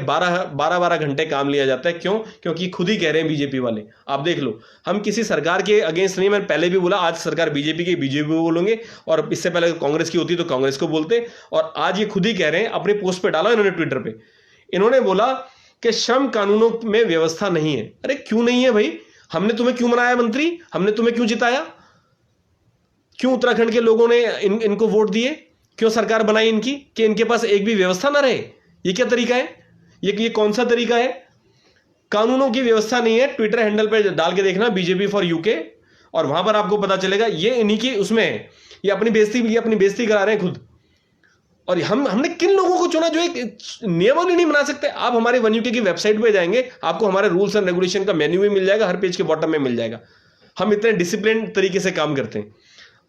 12 घंटे काम लिया जाता है। क्यों? क्योंकि खुद ही कह रहे हैं बीजेपी वाले। आप देख लो, हम किसी सरकार के अगेंस्ट नहीं, मैंने पहले भी बोला, आज सरकार बीजेपी की बीजेपी को बोलेंगे, और इससे पहले कांग्रेस की होती तो कांग्रेस को बोलते, और आज ये खुद ही कह रहे हैं। अपने पोस्ट पे डाला इन्होंने, ट्विटर पे इन्होंने बोला कि श्रम कानूनों में व्यवस्था नहीं है। अरे क्यों नहीं है भाई? हमने तुम्हें क्यों बनाया मंत्री? हमने तुम्हें क्यों जिताया? क्यों उत्तराखंड के लोगों ने इनको वोट दिए? क्यों सरकार बनाई इनकी कि इनके पास एक भी व्यवस्था ना रहे? ये क्या तरीका है? ये कौन सा तरीका है? कानूनों की व्यवस्था नहीं है। ट्विटर हैंडल पे डाल के देखना बीजेपी फॉर यूके, और वहां पर आपको पता चलेगा ये इन्हीं की उसमें है। ये अपनी बेइज्जती करा रहे हैं खुद। और हमने किन लोगों को चुना जो एक नियमावली नहीं बना सकते? आप हमारे वन यूके की वेबसाइट पे जाएंगे, आपको हमारे रूल्स एंड रेगुलेशन का मेन्यू भी मिल जाएगा, हर पेज के बॉटम में मिल जाएगा। हम इतने डिसिप्लिन तरीके से काम करते हैं।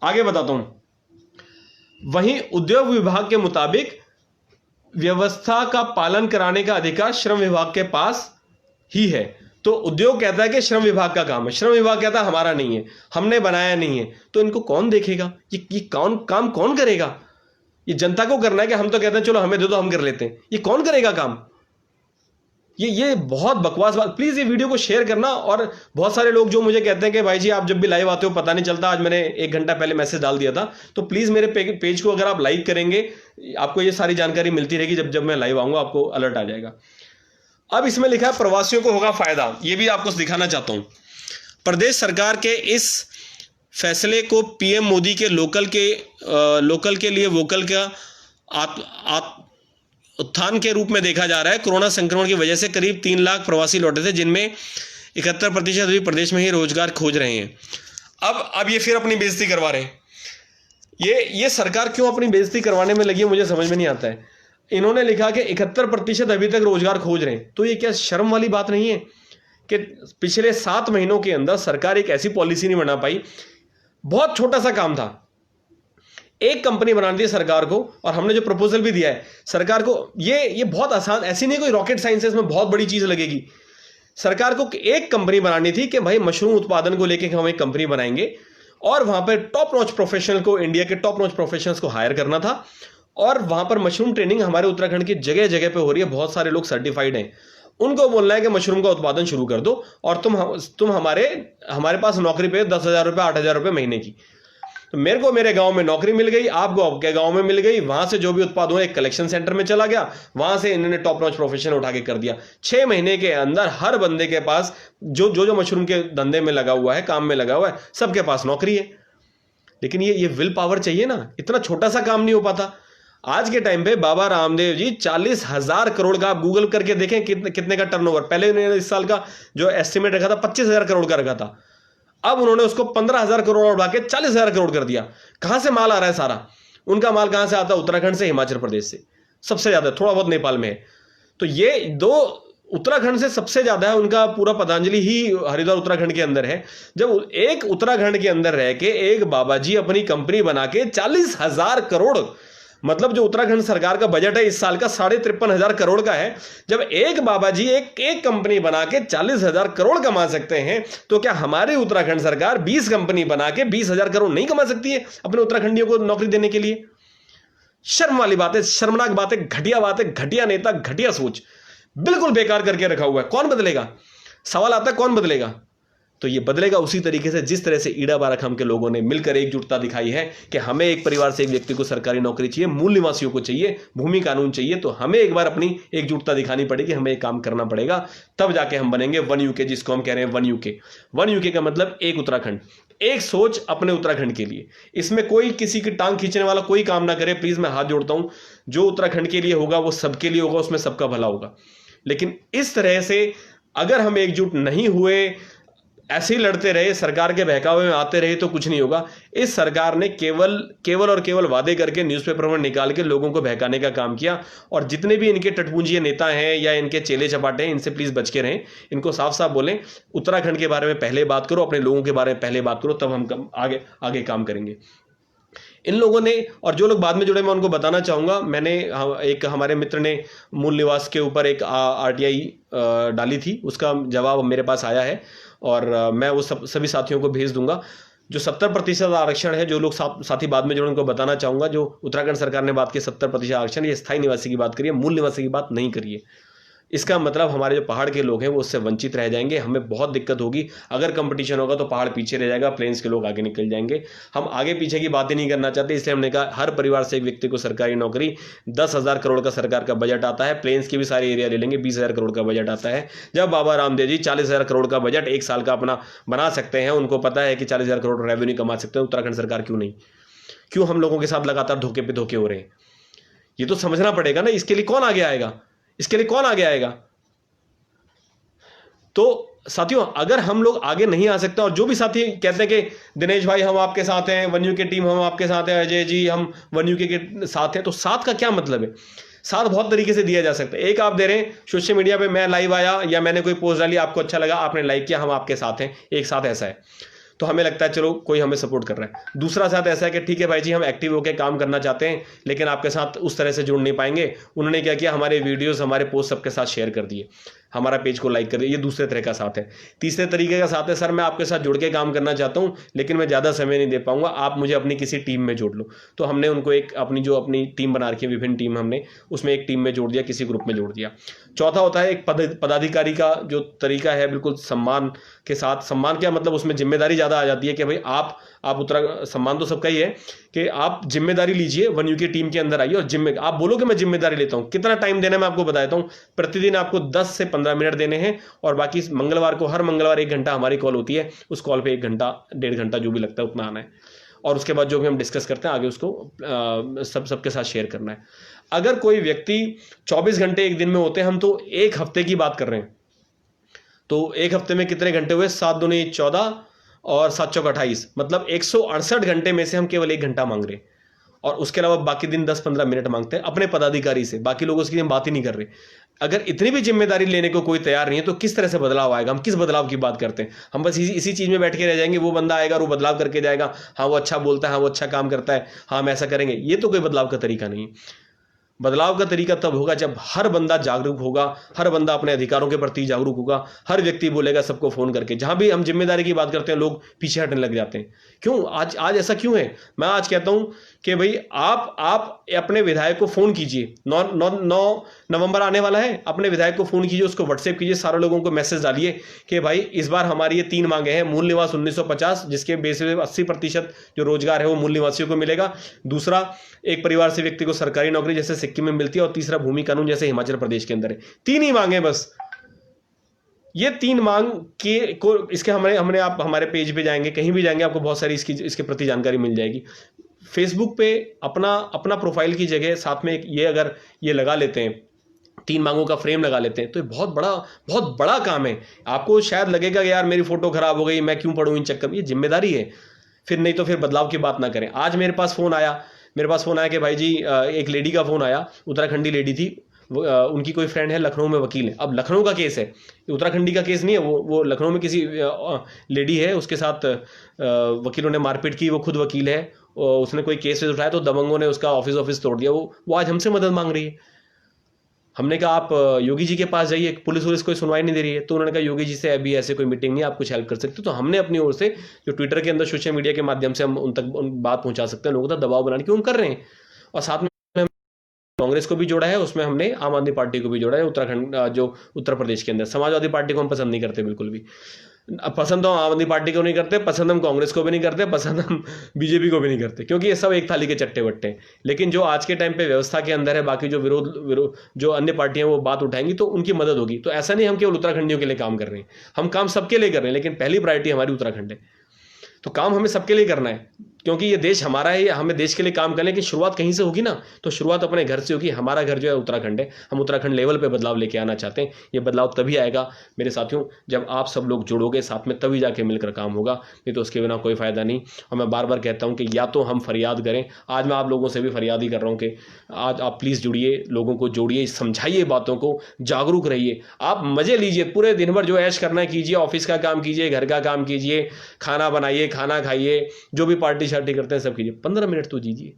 आगे बताता हूं। वहीं उद्योग विभाग के मुताबिक व्यवस्था का पालन कराने का अधिकार श्रम विभाग के पास ही है। तो उद्योग कहता है कि श्रम विभाग का काम है, श्रम विभाग कहता है हमारा नहीं है, हमने बनाया नहीं है। तो इनको कौन देखेगा? ये काम कौन करेगा? ये जनता को करना है कि हम तो कहते हैं चलो हमें दे दो, हम कर लेते हैं। ये कौन करेगा काम? ये बहुत बकवास बात। प्लीज ये वीडियो को शेयर करना। और बहुत सारे लोग जो मुझे कहते हैं कि भाई जी आप जब भी लाइव आते हो पता नहीं चलता, आज मैंने 1 घंटा पहले मैसेज डाल दिया था, तो प्लीज मेरे पेज को अगर आप लाइक करेंगे, आपको ये सारी जानकारी मिलती रहेगी। जब मैं लाइव आऊंगा आपको अलर्ट आ जाएगा। अब इसमें लिखा है प्रवासियों को होगा फायदा। ये भी आपको दिखाना चाहता हूं। प्रदेश सरकार के इस फैसले को पीएम मोदी के लोकल के लिए वोकल का उत्थान के रूप में देखा जा रहा है। कोरोना संक्रमण की वजह से करीब 3 लाख प्रवासी लौटे थे, जिनमें 71% अभी प्रदेश में ही रोजगार खोज रहे हैं। अब ये फिर अपनी बेइज्जती करवा रहे हैं। ये सरकार क्यों अपनी बेइज्जती करवाने में लगी है मुझे समझ में नहीं आता है। इन्होंने लिखा कि 71% अभी तक रोजगार खोज रहे हैं। तो ये क्या शर्म वाली बात नहीं है कि पिछले 7 महीनों के अंदर सरकार एक ऐसी पॉलिसी नहीं बना पाई? बहुत छोटा सा काम था, एक कंपनी बनानी थी सरकार को, और हमने जो प्रपोजल भी दिया है सरकार को, ये बहुत आसान, ऐसी नहीं कोई रॉकेट साइंस है इसमें बहुत बड़ी चीज लगेगी। सरकार को एक कंपनी बनानी थी कि भाई मशरूम उत्पादन को लेकर हम एक कंपनी बनाएंगे, और वहां पर टॉप नॉच प्रोफेशनल को, इंडिया के टॉप नॉच प्रोफेशनल्स को हायर करना था। और वहां पर मशरूम ट्रेनिंग हमारे उत्तराखंड की जगह जगह पे हो रही है, बहुत सारे लोग सर्टिफाइड हैं। उनको बोलना है कि मशरूम का उत्पादन शुरू कर दो, और तुम हमारे पास नौकरी पे 10,000 रुपये 8,000 रुपये महीने की। तो मेरे को मेरे गांव में नौकरी मिल गई, आपको आपके गांव में मिल गई। वहां से जो भी उत्पाद हुआ एक कलेक्शन सेंटर में चला गया, वहां से इन्होंने टॉप नॉच प्रोफेशन उठा के कर दिया। 6 महीने के अंदर हर बंदे के पास जो मशरूम के धंधे में लगा हुआ है, काम में लगा हुआ है, सबके पास नौकरी है। लेकिन ये विल पावर चाहिए ना, इतना छोटा सा काम नहीं हो पाता। आज के टाइम पे बाबा रामदेव जी 40,000 करोड़ का, आप गूगल करके देखें कितने का टर्नओवर, पहले उन्होंने इस साल का जो एस्टिमेट रखा था 25,000 करोड़ का रखा था, अब उन्होंने उसको 15,000 करोड़ बढ़ा के 40,000 करोड़ कर दिया। कहां से माल आ रहा है? सारा उनका माल कहां से आता है? उत्तराखंड से, हिमाचल प्रदेश से सबसे ज्यादा, थोड़ा बहुत नेपाल में है। तो ये 2 उत्तराखंड से सबसे ज्यादा है उनका। पूरा पतंजलि ही हरिद्वार उत्तराखंड के अंदर है। जब एक उत्तराखंड के अंदर रह के एक बाबा जी अपनी कंपनी बना के 40,000 करोड़ मतलब जो उत्तराखंड सरकार का बजट है इस साल का 53,500 करोड़ का है। जब एक बाबा जी एक कंपनी बना के 40,000 करोड़ कमा सकते हैं, तो क्या हमारी उत्तराखंड सरकार 20 कंपनी बना के 20,000 करोड़ नहीं कमा सकती है अपने उत्तराखंडियों को नौकरी देने के लिए? शर्म वाली बात है, शर्मनाक बात है, घटिया बात है, घटिया नेता, घटिया सोच, बिल्कुल बेकार करके रखा हुआ है। कौन बदलेगा? सवाल आता है कौन बदलेगा? तो ये बदलेगा उसी तरीके से जिस तरह से ईड़ा बाराखाम के लोगों ने मिलकर एकजुटता दिखाई है कि हमें एक परिवार से एक व्यक्ति को सरकारी नौकरी चाहिए, मूल निवासियों को चाहिए, भूमि कानून चाहिए। तो हमें एक बार अपनी एकजुटता दिखानी पड़ेगी, हमें एक काम करना पड़ेगा, तब जाके हम बनेंगे वन यूके, जिसको हम कह रहे हैं वन यूके। वन यूके का मतलब एक उत्तराखंड, एक सोच अपने उत्तराखंड के लिए। इसमें कोई किसी की टांग खींचने वाला कोई काम ना करे, प्लीज मैं हाथ जोड़ता हूं। जो उत्तराखंड के लिए होगा वो सबके लिए होगा, उसमें सबका भला होगा। लेकिन इस तरह से अगर हम एकजुट नहीं हुए, ऐसे ही लड़ते रहे, सरकार के बहकावे में आते रहे, तो कुछ नहीं होगा। इस सरकार ने केवल और केवल वादे करके न्यूज़पेपर में निकाल के लोगों को बहकाने का काम किया। और जितने भी इनके टटपूंजिए नेता हैं या इनके चेले चपाटे हैं, इनसे प्लीज बच के रहें। इनको साफ साफ बोलें, उत्तराखंड के बारे में पहले बात करो, अपने लोगों के बारे में पहले बात करो, तब हम आगे काम करेंगे। इन लोगों ने, और जो लोग बाद में जुड़े मैं उनको बताना चाहूँगा, मैंने एक हमारे मित्र ने मूल निवास के ऊपर एक आरटीआई डाली थी, उसका जवाब मेरे पास आया है और मैं वो सभी साथियों को भेज दूंगा। जो 70% आरक्षण है, जो लोग साथी बाद में जुड़े उनको बताना चाहूँगा, जो उत्तराखंड सरकार ने बात की 70% आरक्षण, ये स्थायी निवासी की बात करिए, मूल निवासी की बात नहीं करिए। इसका मतलब हमारे जो पहाड़ के लोग हैं वो उससे वंचित रह जाएंगे, हमें बहुत दिक्कत होगी। अगर कंपटीशन होगा तो पहाड़ पीछे रह जाएगा, प्लेन्स के लोग आगे निकल जाएंगे। हम आगे पीछे की बात ही नहीं करना चाहते, इसलिए हमने कहा हर परिवार से एक व्यक्ति को सरकारी नौकरी। 10,000 करोड़ का सरकार का बजट आता है, प्लेन्स की भी सारी एरिया ले लेंगे, 20,000 करोड़ का बजट आता है। जब बाबा रामदेव जी 40,000 करोड़ का बजट एक साल का अपना बना सकते हैं, उनको पता है कि 40,000 करोड़ रेवेन्यू कमा सकते हैं, उत्तराखंड सरकार क्यों नहीं? क्यों हम लोगों के साथ लगातार धोखे पे धोखे हो रहे हैं? ये तो समझना पड़ेगा ना। इसके लिए कौन आगे आएगा? इसके लिए कौन आगे आएगा? तो साथियों, अगर हम लोग आगे नहीं आ सकते, और जो भी साथी कहते हैं कि दिनेश भाई हम आपके साथ हैं, वन यू की टीम हम आपके साथ है, अजय जी हम वन यू के साथ हैं, तो साथ का क्या मतलब है? साथ बहुत तरीके से दिया जा सकता है। एक आप दे रहे हैं सोशल मीडिया पे, मैं लाइव आया या मैंने कोई पोस्ट डाली, आपको अच्छा लगा, आपने लाइक किया, हम आपके साथ हैं, एक साथ ऐसा है, तो हमें लगता है चलो कोई हमें सपोर्ट कर रहा है। दूसरा साथ ऐसा है कि ठीक है भाई जी, हम एक्टिव होकर काम करना चाहते हैं, लेकिन आपके साथ उस तरह से जुड़ नहीं पाएंगे। उन्होंने क्या किया, हमारे वीडियोस, हमारे पोस्ट सबके साथ शेयर कर दिए, हमारा पेज को लाइक कर दिया। ये दूसरे तरह का साथ है। तीसरे तरीके का साथ है, सर मैं आपके साथ जुड़ के काम करना चाहता हूं, लेकिन मैं ज़्यादा समय नहीं दे पाऊंगा, आप मुझे अपनी किसी टीम में जोड़ लो। तो हमने उनको एक अपनी टीम बना रखी है, विभिन्न टीम, हमने उसमें एक टीम में जोड़ दिया, किसी ग्रुप में जोड़ दिया। चौथा होता है एक पदाधिकारी का जो तरीका है, बिल्कुल सम्मान के साथ। सम्मान क्या मतलब, उसमें जिम्मेदारी ज़्यादा आ जाती है कि भाई आप सम्मान तो सबका ही है कि आप जिम्मेदारी लीजिए, वन यू की टीम के अंदर आइए और आप बोलो कि मैं जिम्मेदारी लेता हूं। कितना टाइम देना है मैं आपको बताता हूं। प्रतिदिन आपको 10 से 15 मिनट देने हैं, और बाकी मंगलवार को, हर मंगलवार 1 घंटा हमारी कॉल होती है, उस कॉल पे 1 घंटा 1.5 घंटा जो भी लगता है उतना आना है, और उसके बाद जो भी हम डिस्कस करते हैं आगे उसको सबके साथ शेयर करना है। अगर कोई व्यक्ति 24 घंटे एक दिन में होते हैं, हम तो एक हफ्ते की बात कर रहे हैं, तो एक हफ्ते में कितने घंटे हुए? 7 दूनी 14 और 7 चौक 28, मतलब 168 घंटे में से हम केवल 1 घंटा मांग रहे हैं, और उसके अलावा बाकी दिन 10-15 मिनट मांगते हैं अपने पदाधिकारी से। बाकी लोगों से हम बात ही नहीं कर रहे। अगर इतनी भी जिम्मेदारी लेने को कोई तैयार नहीं है, तो किस तरह से बदलाव आएगा? हम किस बदलाव की बात करते हैं? हम बस इसी चीज में बैठ के रह जाएंगे, वो बंदा आएगा और वो बदलाव करके जाएगा, हाँ वो अच्छा बोलता है, हाँ वो अच्छा काम करता है, हाँ हम ऐसा करेंगे। ये तो कोई बदलाव का तरीका नहीं है। बदलाव का तरीका तब होगा जब हर बंदा जागरूक होगा, हर बंदा अपने अधिकारों के प्रति जागरूक होगा, हर व्यक्ति बोलेगा सबको फोन करके। जहां भी हम जिम्मेदारी की बात करते हैं, लोग पीछे हटने लग जाते हैं। क्यों? आज ऐसा क्यों है? मैं आज कहता हूं कि भाई आप अपने विधायक को फोन कीजिए। 9 नवंबर आने वाला है, अपने विधायक को फोन कीजिए, उसको व्हाट्सएप कीजिए, सारे लोगों को मैसेज डालिए कि भाई इस बार हमारी ये 3 मांगे हैं। मूल निवास 1950, जिसके बेसिस पे 80% जो रोजगार है वो मूल निवासियों को मिलेगा। दूसरा, एक परिवार से व्यक्ति को सरकारी नौकरी जैसे सिक्किम में मिलती है, और तीसरा भूमि कानून जैसे हिमाचल प्रदेश के अंदर है। 3 ही मांगे बस। ये 3 मांग के को इसके हमने आप हमारे पेज पे जाएंगे, कहीं भी जाएंगे, आपको बहुत सारी इसके प्रति जानकारी मिल जाएगी। फेसबुक पे अपना प्रोफाइल की जगह साथ में ये अगर ये लगा लेते हैं, 3 मांगों का फ्रेम लगा लेते हैं, तो ये बहुत बड़ा काम है। आपको शायद लगेगा कि यार मेरी फोटो खराब हो गई, मैं क्यों पढ़ूं इन चक्कर में। ये जिम्मेदारी है। फिर नहीं तो फिर बदलाव की बात ना करें। आज मेरे पास फोन आया कि भाई जी, एक लेडी का फोन आया, उत्तराखंडी लेडी थी, उनकी कोई फ्रेंड है, लखनऊ में वकील है। अब लखनऊ का केस है, उत्तराखंडी का केस नहीं है। वो लखनऊ में किसी लेडी है, उसके साथ वकीलों ने मारपीट की, वो खुद वकील है, उसने कोई केस उठाया तो दबंगों ने उसका ऑफिस तोड़ दिया, वो आज हमसे मदद मांग रही है। हमने कहा आप योगी जी के पास जाइए, पुलिस कोई सुनवाई नहीं दे रही है, तो उन्होंने कहा योगी जी से अभी ऐसे कोई मीटिंग नहीं, आप कुछ हेल्प कर सकते। तो हमने अपनी ओर से जो ट्विटर के अंदर सोशल मीडिया के माध्यम से हम उन तक बात पहुंचा सकते हैं, लोगों तक दबाव बनाने की हम कर रहे हैं। और साथ में कांग्रेस को भी जोड़ा है, उसमें हमने आम आदमी पार्टी को भी जोड़ा है। उत्तराखंड जो उत्तर प्रदेश के अंदर समाजवादी पार्टी को हम पसंद नहीं करते बिल्कुल भी। पसंद तो आम आदमी पार्टी को नहीं करते, पसंद हम कांग्रेस को भी नहीं करते, पसंद हम बीजेपी को भी नहीं करते, क्योंकि ये सब एक थाली के चट्टे बट्टे हैं। लेकिन जो आज के टाइम पे व्यवस्था के अंदर है, बाकी जो विरोध जो अन्य पार्टियां वो बात उठाएंगी तो उनकी मदद होगी। तो ऐसा नहीं हम केवल उत्तराखंडियों के लिए काम कर रहे हैं, हम काम सबके लिए कर रहे हैं, लेकिन पहली प्रायोरिटी हमारी उत्तराखंड है। तो काम हमें सबके लिए करना है, क्योंकि ये देश हमारा है, हमें देश के लिए काम करने की शुरुआत कहीं से होगी ना, तो शुरुआत अपने घर से होगी। हमारा घर जो है उत्तराखंड है, हम उत्तराखंड लेवल पे बदलाव लेके आना चाहते हैं। ये बदलाव तभी आएगा मेरे साथियों जब आप सब लोग जुड़ोगे साथ में, तभी जाके मिलकर काम होगा, नहीं तो उसके बिना कोई फायदा नहीं। और मैं बार बार कहता हूँ कि या तो हम फरियाद करें, आज मैं आप लोगों से भी फरियाद ही कर रहा हूँ कि आज आप प्लीज़ जुड़िए, लोगों को जोड़िए, समझाइए बातों को, जागरूक रहिए। आप मजे लीजिए, पूरे दिन भर जो ऐश करना है कीजिए, ऑफिस का काम कीजिए, घर का काम कीजिए, खाना बनाइए, खाना खाइए, जो भी पार्टी शार्टी करते हैं सब कीजिए। 15 मिनट तो दीजिए,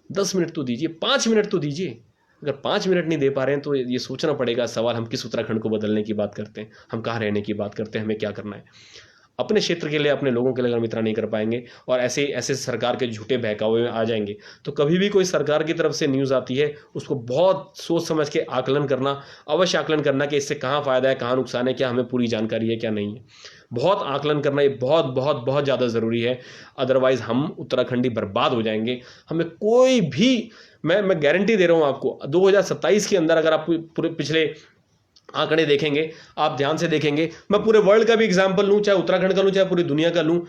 10 मिनट तो दीजिए, 5 मिनट तो दीजिए। अगर 5 मिनट नहीं दे पा रहे हैं तो ये सोचना पड़ेगा सवाल, हम किस उत्तराखंड को बदलने की बात करते हैं, हम कहाँ रहने की बात करते हैं, हमें क्या करना है। अपने क्षेत्र के लिए, अपने लोगों के लिए अगर हम इतना नहीं कर पाएंगे और ऐसे ऐसे सरकार के झूठे बहकावे में आ जाएंगे, तो कभी भी कोई सरकार की तरफ से न्यूज़ आती है उसको बहुत सोच समझ के आकलन करना, अवश्य आकलन करना कि इससे कहाँ फ़ायदा है, कहाँ नुकसान है, क्या हमें पूरी जानकारी है, क्या नहीं है। बहुत आकलन करना ये बहुत बहुत बहुत ज़्यादा ज़रूरी है, अदरवाइज़ हम उत्तराखंडी बर्बाद हो जाएंगे। हमें कोई भी, मैं गारंटी दे रहा हूँ आपको, 2027 के अंदर अगर आप पूरे पिछले आंकड़े देखेंगे, आप ध्यान से देखेंगे, मैं पूरे वर्ल्ड का भी एग्जांपल लूं, चाहे उत्तराखंड का लूं, चाहे पूरी दुनिया का लूं,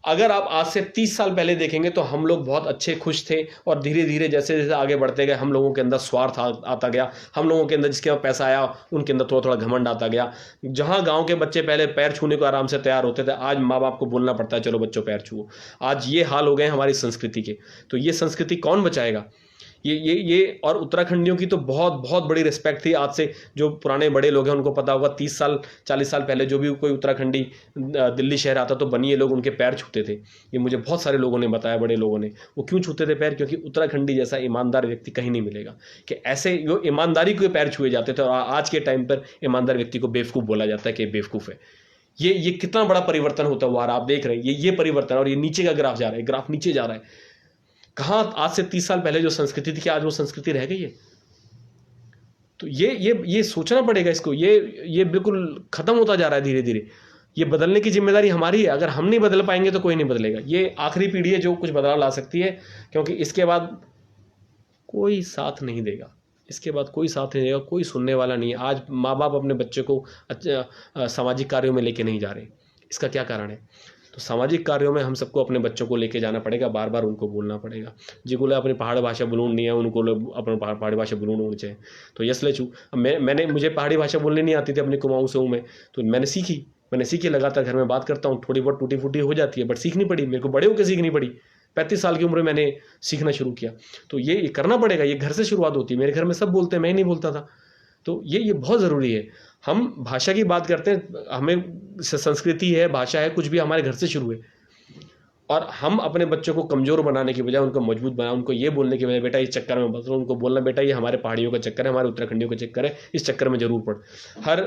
अगर आप आज से 30 साल पहले देखेंगे तो हम लोग बहुत अच्छे खुश थे, और धीरे धीरे जैसे जैसे आगे बढ़ते गए हम लोगों के अंदर स्वार्थ आता गया, हम लोगों के अंदर जिसके पास पैसा आया उनके अंदर थोड़ा थोड़ा घमंड आता गया। जहां गांव के बच्चे पहले पैर छूने को आराम से तैयार होते थे, आज माँ बाप को बोलना पड़ता है चलो बच्चों पैर छुओ। आज ये हाल हो गए हमारी संस्कृति के, तो ये संस्कृति कौन बचाएगा? ये और उत्तराखंडियों की तो बहुत बहुत बड़ी रिस्पेक्ट थी। आज से जो पुराने बड़े लोग हैं उनको पता होगा, 30 साल 40 साल पहले जो भी कोई उत्तराखंडी दिल्ली शहर आता तो बनिए लोग उनके पैर छूते थे। ये मुझे बहुत सारे लोगों ने बताया, बड़े लोगों ने। वो क्यों छूते थे पैर? क्योंकि उत्तराखंडी जैसा ईमानदार व्यक्ति कहीं नहीं मिलेगा, कि ऐसे जो ईमानदारी के पैर छुए जाते थे। और आज के टाइम पर ईमानदार व्यक्ति को बेवकूफ़ बोला जाता है कि बेवकूफ़ है। ये कितना बड़ा परिवर्तन होता हुआ आप देख रहे हैं, ये परिवर्तन। और ये नीचे का ग्राफ जा रहा है, ग्राफ नीचे जा रहा है। कहाँ आज से 30 साल पहले जो संस्कृति थी, आज वो संस्कृति रह गई है? तो ये सोचना पड़ेगा इसको। ये बिल्कुल खत्म होता जा रहा है धीरे धीरे। ये बदलने की जिम्मेदारी हमारी है। अगर हम नहीं बदल पाएंगे तो कोई नहीं बदलेगा। ये आखिरी पीढ़ी है जो कुछ बदलाव ला सकती है, क्योंकि इसके बाद कोई साथ नहीं देगा। इसके बाद कोई साथ नहीं देगा, कोई सुनने वाला नहीं है। आज माँ बाप अपने बच्चे को सामाजिक कार्यों में लेके नहीं जा रहे। इसका क्या कारण है? तो सामाजिक कार्यों में हम सबको अपने बच्चों को लेके जाना पड़ेगा, बार बार उनको बोलना पड़ेगा। जिनको अपनी पहाड़ी भाषा बोलूँ नहीं है, उनको अपनी पहाड़ी भाषा बोलूँ होनी चाहिए। तो यस ले चू, मुझे पहाड़ी भाषा बोलने नहीं आती थी, अपने कुमाऊँ से हूँ मैं, तो मैंने सीखी लगातार घर में बात करता हूँ। थोड़ी बहुत टूटी फूटी हो जाती है, बट सीखनी पड़ी मेरे को, बड़े होकर सीखनी पड़ी। 35 साल की उम्र में मैंने सीखना शुरू किया। तो ये करना पड़ेगा, ये घर से शुरुआत होती है। मेरे घर में सब बोलते हैं, मैं ही नहीं बोलता था। तो ये बहुत ज़रूरी है। हम भाषा की बात करते हैं, हमें संस्कृति है, भाषा है, कुछ भी हमारे घर से शुरू है। और हम अपने बच्चों को कमज़ोर बनाने की बजाय उनको मजबूत बनाए, उनको ये बोलने की बजाय बेटा इस चक्कर में मत, उनको बोलना बेटा ये हमारे पहाड़ियों का चक्कर है, हमारे उत्तराखंडियों का चक्कर है, इस चक्कर में ज़रूर पड़।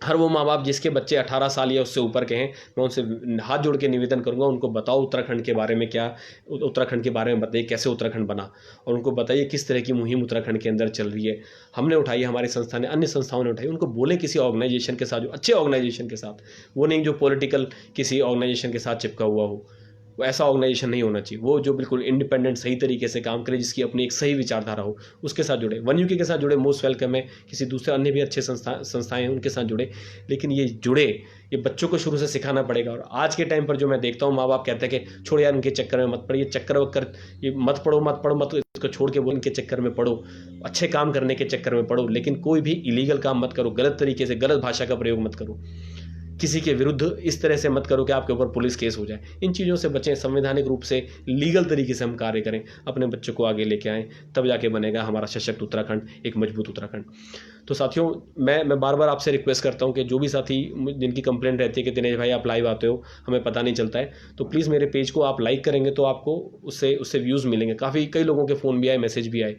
हर वो माँ बाप जिसके बच्चे 18 साल या उससे ऊपर के हैं, मैं उनसे हाथ जोड़ के निवेदन करूंगा, उनको बताओ उत्तराखंड के बारे में, क्या उत्तराखंड के बारे में बताइए, कैसे उत्तराखंड बना, और उनको बताइए किस तरह की मुहिम उत्तराखंड के अंदर चल रही है। हमने उठाई, हमारी संस्था ने, अन्य संस्थाओं ने उठाई। उनको बोले किसी ऑर्गेनाइजेशन के साथ, जो अच्छे ऑर्गेनाइजेशन के साथ, वो नहीं जो पॉलिटिकल किसी ऑर्गेनाइजेशन के साथ चिपका हुआ हो। वो ऐसा ऑर्गेनाइजेशन नहीं होना चाहिए। वो जो बिल्कुल इंडिपेंडेंट सही तरीके से काम करे, जिसकी अपनी एक सही विचारधारा हो, उसके साथ जुड़े। वन यूके के साथ जुड़े, मोस्ट वेलकम है। किसी दूसरे अन्य भी अच्छे संस्थाएं हैं, उनके साथ जुड़े। लेकिन ये जुड़े, ये बच्चों को शुरू से सिखाना पड़ेगा। और आज के टाइम पर जो मैं देखता हूँ, माँ बाप कहते हैं कि छोड़ यार, उनके चक्कर में मत पड़िए, चक्कर वक्कर ये मत पढ़ो, इसको छोड़ के वो इनके चक्कर में पढ़ो, अच्छे काम करने के चक्कर में पढ़ो। लेकिन कोई भी इलीगल काम मत करो, गलत तरीके से, गलत भाषा का प्रयोग मत करो। किसी के विरुद्ध इस तरह से मत करो कि आपके ऊपर पुलिस केस हो जाए। इन चीज़ों से बचें, संवैधानिक रूप से लीगल तरीके से हम कार्य करें, अपने बच्चों को आगे लेके आएँ, तब जाके बनेगा हमारा सशक्त उत्तराखंड, एक मजबूत उत्तराखंड। तो साथियों, मैं बार बार आपसे रिक्वेस्ट करता हूँ कि जो भी साथी जिनकी कंप्लेंट रहती है कि दिनेश भाई आप लाइव आते हो, हमें पता नहीं चलता है, तो प्लीज़ मेरे पेज को आप लाइक करेंगे तो आपको उससे व्यूज़ मिलेंगे। कई लोगों के फ़ोन भी आए, मैसेज भी आए।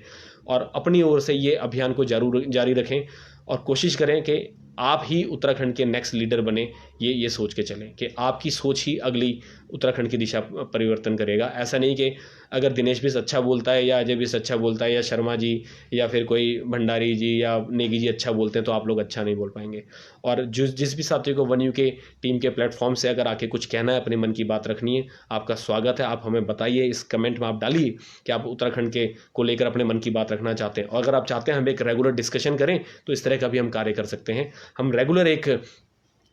और अपनी ओर से ये अभियान को जारी रखें और कोशिश करें कि आप ही उत्तराखंड के नेक्स्ट लीडर बने, ये सोच के चलें कि आपकी सोच ही अगली उत्तराखंड की दिशा परिवर्तन करेगा। ऐसा नहीं कि अगर दिनेश भी अच्छा बोलता है या अजय भी अच्छा बोलता है या शर्मा जी या फिर कोई भंडारी जी या नेगी जी अच्छा बोलते हैं तो आप लोग अच्छा नहीं बोल पाएंगे। और जिस भी साथी को वन यू के टीम के प्लेटफॉर्म से अगर आके कुछ कहना है, अपने मन की बात रखनी है, आपका स्वागत है। आप हमें बताइए, इस कमेंट में आप डालिए कि आप उत्तराखंड के को लेकर अपने मन की बात रखना चाहते हैं। और अगर आप चाहते हैं हम एक रेगुलर डिस्कशन करें तो इस तरह का भी हम कार्य कर सकते हैं। हम रेगुलर एक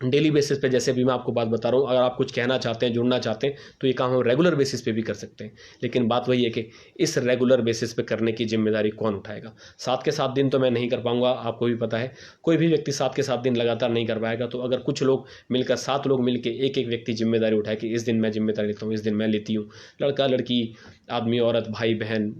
डेली बेसिस पे, जैसे भी मैं आपको बात बता रहा हूँ, अगर आप कुछ कहना चाहते हैं, जुड़ना चाहते हैं, तो ये काम हम रेगुलर बेसिस पे भी कर सकते हैं। लेकिन बात वही है कि इस रेगुलर बेसिस पे करने की जिम्मेदारी कौन उठाएगा। 7 के 7 दिन तो मैं नहीं कर पाऊंगा, आपको भी पता है। कोई भी व्यक्ति 7 के 7 दिन लगातार नहीं कर पाएगा। तो अगर कुछ लोग मिलकर, 7 लोग मिलकर एक व्यक्ति जिम्मेदारी उठाए कि इस दिन मैं जिम्मेदारी लेता हूँ, इस दिन मैं लेती हूँ, लड़का लड़की, आदमी औरत, भाई बहन,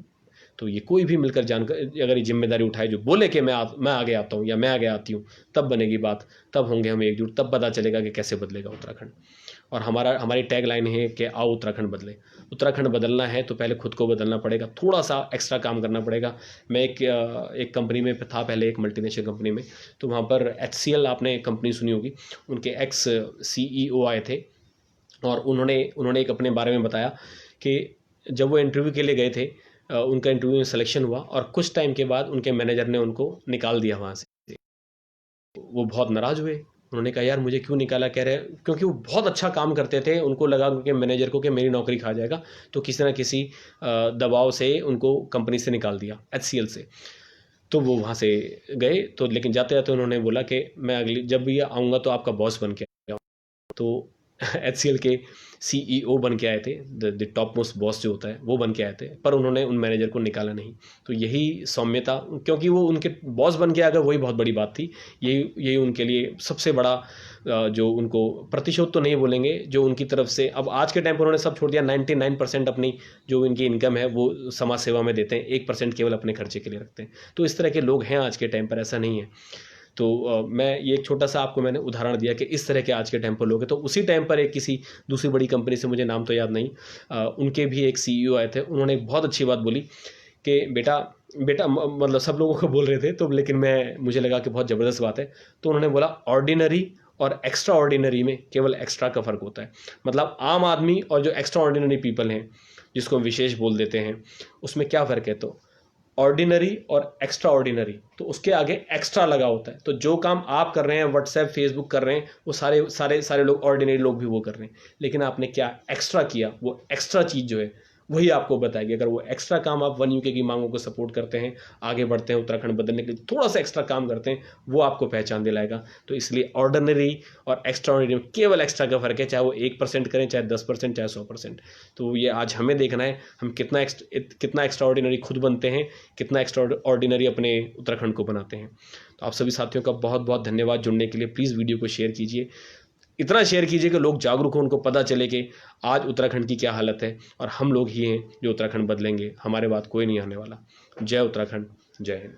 तो ये कोई भी मिलकर जानकर अगर ये जिम्मेदारी उठाए, जो बोले कि मैं आगे आता हूँ या मैं आगे आती हूँ, तब बनेगी बात, तब होंगे हम एकजुट, तब पता चलेगा कि कैसे बदलेगा उत्तराखंड। और हमारी टैग लाइन है कि आओ उत्तराखंड बदले। उत्तराखंड बदलना है तो पहले खुद को बदलना पड़ेगा, थोड़ा सा एक्स्ट्रा काम करना पड़ेगा। मैं एक कंपनी में था पहले, एक मल्टीनेशनल कंपनी में, तो वहाँ पर HCL, आपने कंपनी सुनी होगी, उनके एक्स CEO आए थे और उन्होंने एक अपने बारे में बताया कि जब वो इंटरव्यू के लिए गए थे, उनका इंटरव्यू में सिलेक्शन हुआ और कुछ टाइम के बाद उनके मैनेजर ने उनको निकाल दिया वहाँ से। वो बहुत नाराज़ हुए। उन्होंने कहा यार मुझे क्यों निकाला, कह रहे क्योंकि वो बहुत अच्छा काम करते थे। उनको लगा कि मैनेजर को कि मेरी नौकरी खा जाएगा, तो किसी ना किसी दबाव से उनको कंपनी से निकाल दिया, HCL से। तो वो वहाँ से गए, तो लेकिन जाते जाते उन्होंने बोला कि मैं जब भी आऊँगा तो आपका बॉस बन के आऊँगा। तो HCL के CEO बन के आए थे, द टॉप मोस्ट बॉस जो होता है वो बन के आए थे, पर उन्होंने उन मैनेजर को निकाला नहीं। तो यही सौम्यता, क्योंकि वो उनके बॉस बन के आ गए, वही बहुत बड़ी बात थी। यही उनके लिए सबसे बड़ा जो उनको प्रतिशोध तो नहीं बोलेंगे, जो उनकी तरफ से, अब आज के टाइम पर उन्होंने सब छोड़ दिया। 99% अपनी जो इनकी इनकम है वो समाज सेवा में देते हैं, 1% केवल अपने खर्चे के लिए रखते हैं। तो इस तरह के लोग हैं आज के टाइम पर, ऐसा नहीं है। तो मैं ये एक छोटा सा आपको मैंने उदाहरण दिया कि इस तरह के आज के टाइम पर लोग हैं। तो उसी टाइम पर एक किसी दूसरी बड़ी कंपनी से, मुझे नाम तो याद नहीं, उनके भी एक CEO आए थे। उन्होंने एक बहुत अच्छी बात बोली कि बेटा मतलब सब लोगों को बोल रहे थे, तो लेकिन मुझे लगा कि बहुत ज़बरदस्त बात है। तो उन्होंने बोला ऑर्डिनरी और एक्स्ट्रा ऑर्डिनरी में केवल एक्स्ट्रा का फ़र्क होता है। मतलब आम आदमी और जो एक्स्ट्रा ऑर्डिनरी पीपल हैं, जिसको विशेष बोल देते हैं, उसमें क्या फ़र्क है। तो ऑर्डिनरी और एक्स्ट्रा ऑर्डिनरी, तो उसके आगे एक्स्ट्रा लगा होता है। तो जो काम आप कर रहे हैं, व्हाट्सएप फेसबुक कर रहे हैं, वो सारे लोग, ऑर्डिनरी लोग भी वो कर रहे हैं। लेकिन आपने क्या एक्स्ट्रा किया, वो एक्स्ट्रा चीज़ जो है वही आपको बताएगी। अगर वो एक्स्ट्रा काम आप वन यूके की मांगों को सपोर्ट करते हैं, आगे बढ़ते हैं, उत्तराखंड बदलने के लिए थोड़ा सा एक्स्ट्रा काम करते हैं, वो आपको पहचान दिलाएगा। तो इसलिए ऑर्डिनरी और एक्स्ट्रा ऑर्डिनरी में केवल एक्स्ट्रा का फ़र्क है, चाहे वो 1% करें, चाहे 10%, चाहे 100%। तो ये आज हमें देखना है, हम कितना एक्स्ट्रा ऑर्डिनरी खुद बनते हैं, कितना एक्स्ट्रा ऑर्डिनरी अपने उत्तराखंड को बनाते हैं। तो आप सभी साथियों का बहुत बहुत धन्यवाद जुड़ने के लिए। प्लीज़ वीडियो को शेयर कीजिए, इतना शेयर कीजिए कि लोग जागरूक हों, उनको पता चले कि आज उत्तराखंड की क्या हालत है और हम लोग ही हैं जो उत्तराखंड बदलेंगे। हमारे बाद कोई नहीं आने वाला। जय उत्तराखंड, जय हिंद।